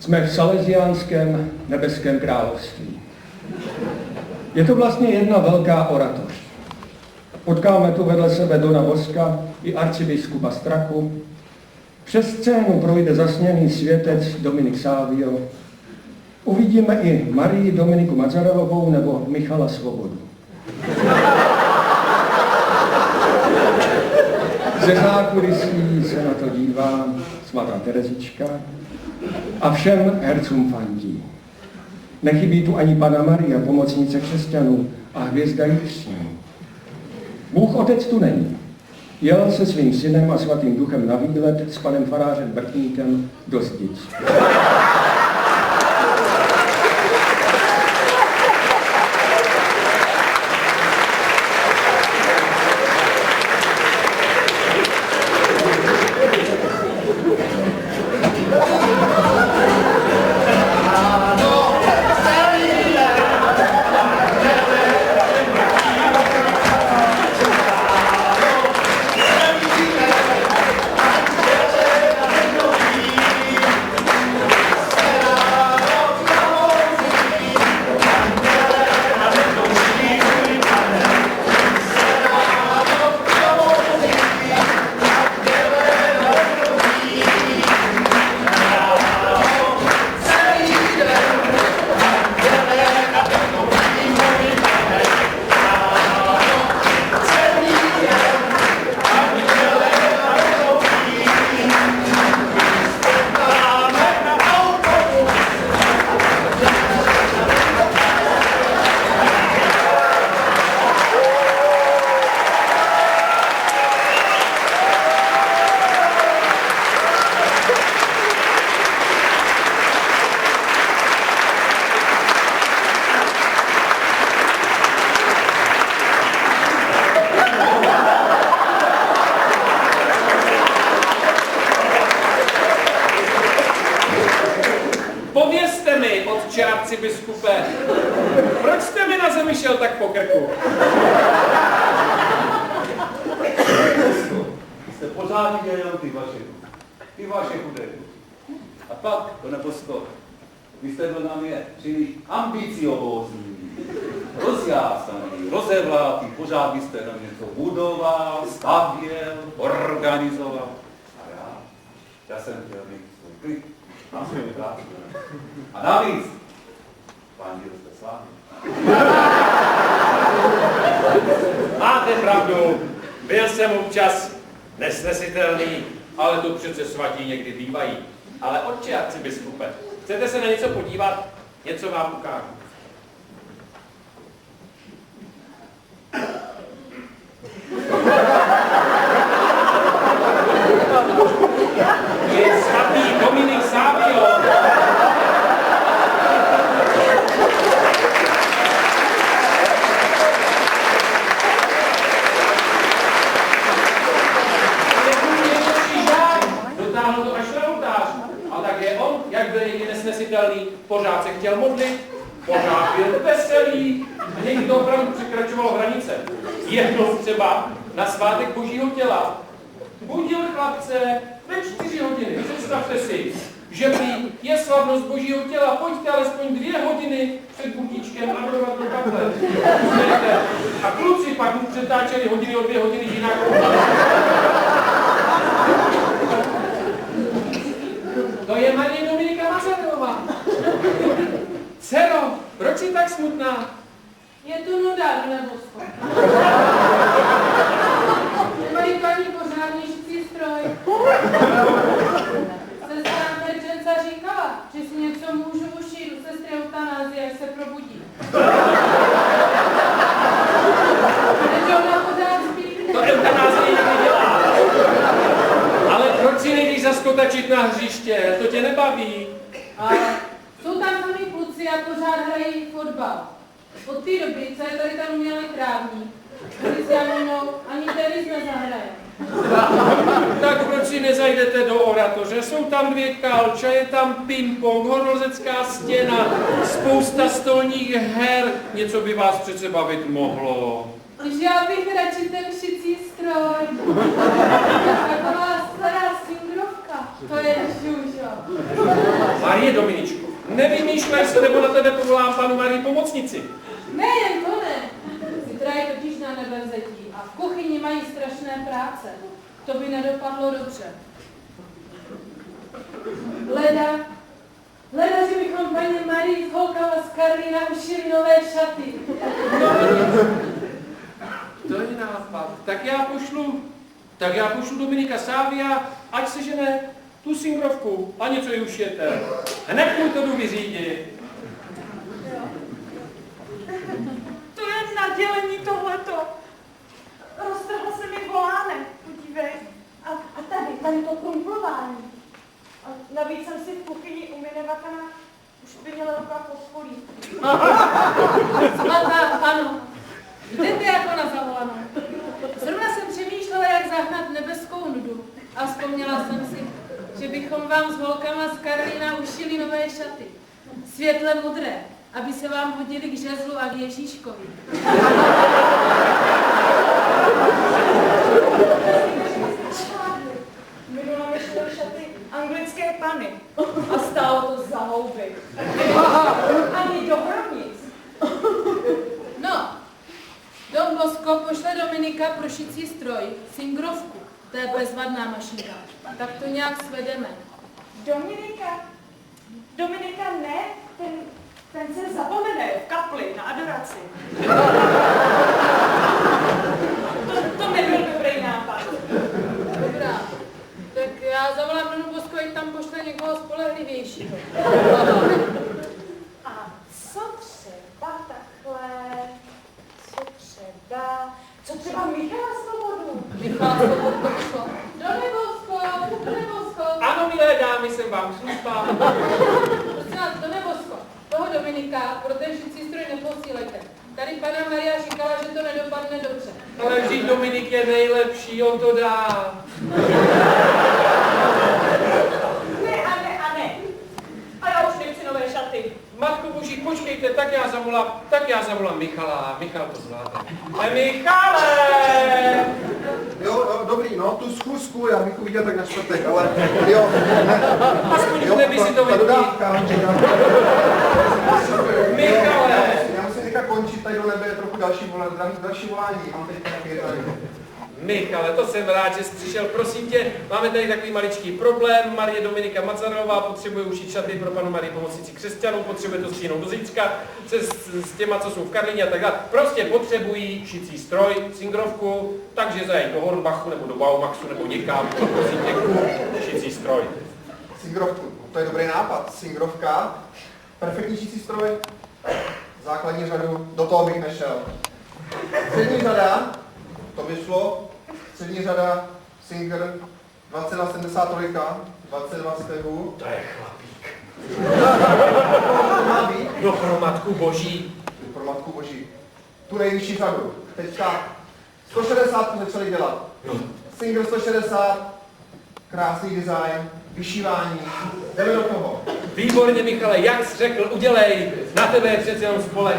Jsme v Salesiánském nebeském království. Je to vlastně jedna velká oratoř. Potkáme tu vedle sebe Dona Boska i arcibiskupa Straku, Přes scénu projde zasněný světec Dominik Savio. Uvidíme i Marii Dominiku Mazarelovou nebo Michala Svobodu. Ze zákulisí se na to dívá svatá Terezička a všem hercům fandí. Nechybí tu ani Panna Maria, pomocnice křesťanů a hvězda Jiří. Bůh Otec tu není. Jel se svým synem a svatým duchem na výlet s panem farářem Brtníkem do Zdic.
Otče biskupe, proč jste mi na zemi šel tak po krku?
Jste pořád viděli jenom ty vaše chudé. A pak, to neposko, vy jste byl na mě příliš ambiciózní, rozjásaný, rozevlátý, pořád byste tam něco budoval, stavěl, organizoval. A já jsem chtěl mít svůj klid a svůj práci. A navíc, fandil jste slavný.
Máte pravdu, byl jsem občas nesnesitelný, ale to přece svatí někdy bývají. Ale otče arcibiskupe, chcete se na něco podívat? Něco vám ukážu. Je svatý Dominik Savio. Dotáhl to až na oltář. A také on, jak byl někdy nesnesitelný, pořád se chtěl modlit, pořád byl veselý a někdy to opravdu překračovalo hranice. Jednou třeba na svátek Božího těla budil chlapce ve 4 hodiny. Představte si, že prý je slavnost Božího těla, pojďte alespoň 2 hodiny před budíčkem a adorovat do kaple. A kluci pak mu přetáčeli hodiny o 2 hodiny jinak. To je Marie Dominika Mazarelová. Dcero, proč jsi tak smutná?
Je tu nuda, Nebosko. Nemají paní pořádný žicí stroj. Sestra Merčenca říkala, že si něco můžu ušít u sestry Eutanázie, až se probudí. Takže ona pořád spí.
To Eutanázie někdy dělá. Ale proč si nejdeš zaskotačit na hřiště? To tě nebaví.
A jsou tam samý kluci a pořád hrají fotbal. Od té doby, co je tady tam umělý trávník, my s Janonou ani tenis nezahraje.
Tak proč si nezajdete do oratoře? Jsou tam 2 kalče, je tam ping-pong, horolezecká stěna, spousta stolních her. Něco by vás přece bavit mohlo.
Už já bych radši ten šicí stroj. Taková stará singrovka. To je žužo.
Marie Dominičko, nevymýšlej se, nebo na tebe povolám panu Marii pomocnici.
Ne, jen to ne. Zítra je totiž na nebevzetí a v kuchyni mají strašné práce. To by nedopadlo dobře. Leda, že bychom paní Marii s holkama z Karlína ušili nové šaty.
To je nápad. Tak já pošlu Dominika Sávia, ať se žene tu singrovku a něco ji ušijete. Hned mu to jdu vyřídit.
To je nadělení tohleto. Roztrhl se mi volánek, podívej. A tady to krumplování. A navíc jsem si v kuchyni u Minevakana už vyněla ruka pod spolí.
Svatá, ano. Jdete jako na zavolanou. Zrovna jsem přemýšlela, jak zahnat nebeskou nudu. A vzpomněla jsem si, že bychom vám s holkama z Karlína ušili nové šaty. Světle modré, aby se vám hodili k žezlu a k Ježíškovi.
Minula mi šly šaty anglické pany a stálo to za houby. Ani do hrobnic.
No, Don Bosco pošle Dominika pro šicí stroj, singrovku, to je bezvadná mašinka. Tak to nějak svedeme.
Dominika ne, ten se zapomene v kapli na adoraci. To nebyl dobrý nápad.
Dobrá, tak já zavolám Donu Bosco, ať tam pošle někoho spolehlivějšího.
A co třeba takhle, co třeba Michala Svobodu?
Michala Svobodu to šlo. Done Bosco.
Ano, milé dámy, jsem vám služba.
Prosím vás, Done Bosco, toho Dominika pro ten šicí stroj neposílejte. Tady pana Maria říkala, že to nedopadne dobře.
Ale vždyť Dominik je nejlepší, on to dá.
Ne. A já už nechci nové šaty.
Matko boží, počkejte, tak já zavolám Michala. Michal to zvládne. Michale!
Jo, dobrý, no, tu schůzku, já bych uviděl tak na čtvrtek, ale jo.
Aspoň v nebi si to vidí. Michale!
Já musím teďka končit, tady do nebe je trochu další volání, mám teď nějaký tady.
Michale, to jsem rád, že jsi přišel. Prosím tě, máme tady takový maličký problém. Marie Dominika Macarová potřebuje ušít šaty pro panu Marii Pomocnici křesťanů, potřebuje to stříhnout do zítřka s těma, co jsou v Karlíně a tak dále. Prostě potřebují šicí stroj, singrovku, takže zajít do Hornbachu nebo do Baumaxu nebo někam. Prosím tě, šicí stroj.
Singrovku, to je dobrý nápad. Singrovka, perfektní šicí stroj, základní řadu, do toho bych nešel. Střední řada, to by šlo. Střední řada, Singer, 2273, 22 stehů.
To je chlapík.
To má být?
No pro Matku boží.
Pro Matku boží. Tu nejvyšší řadu. Teďka 160 začali dělat. Singer 160, krásný design, vyšívání. Jdeme do toho.
Výborně, Michale, jak jsi řekl, udělej, na tebe je přece jenom spoleh.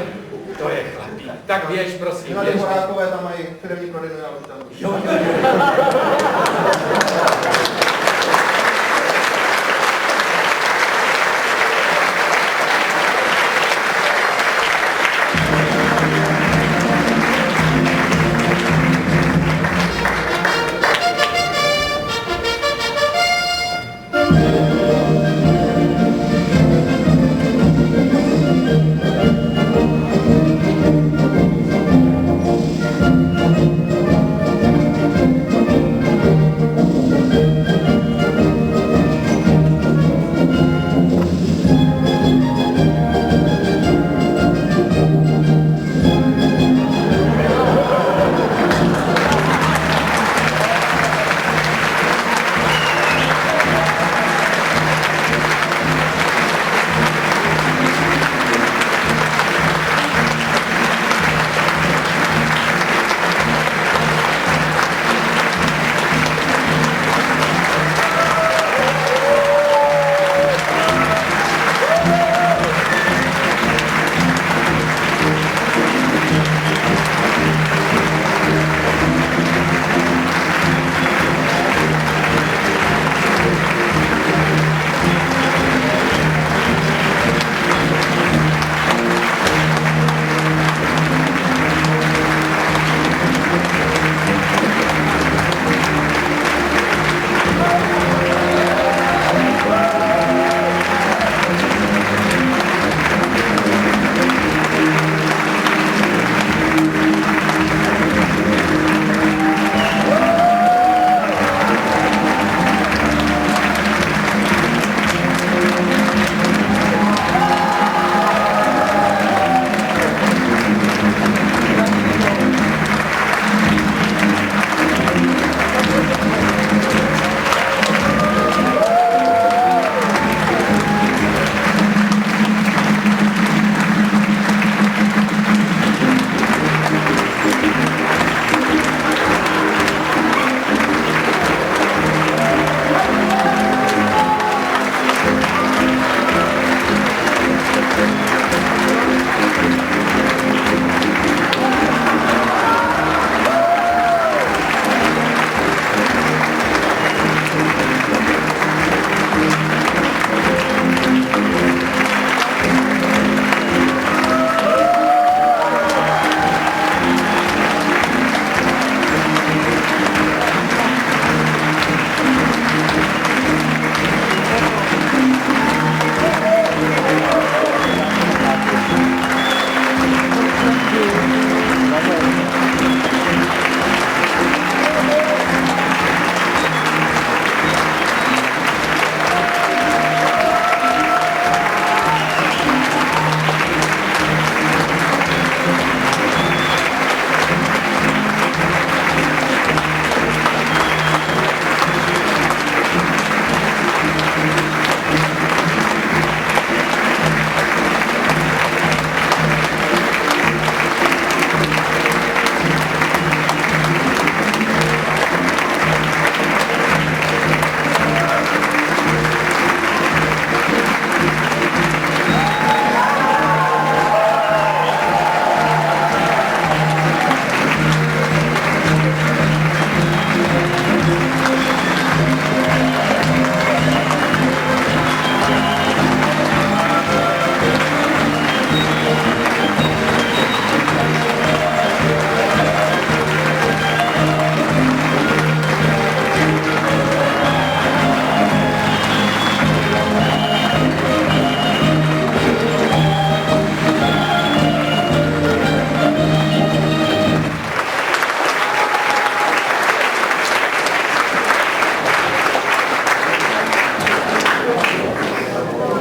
To je chlapík. Tak běž, prosím,
Milady
běž.
Horákové tam mají firmní prodejnu, já už tam.
Jo.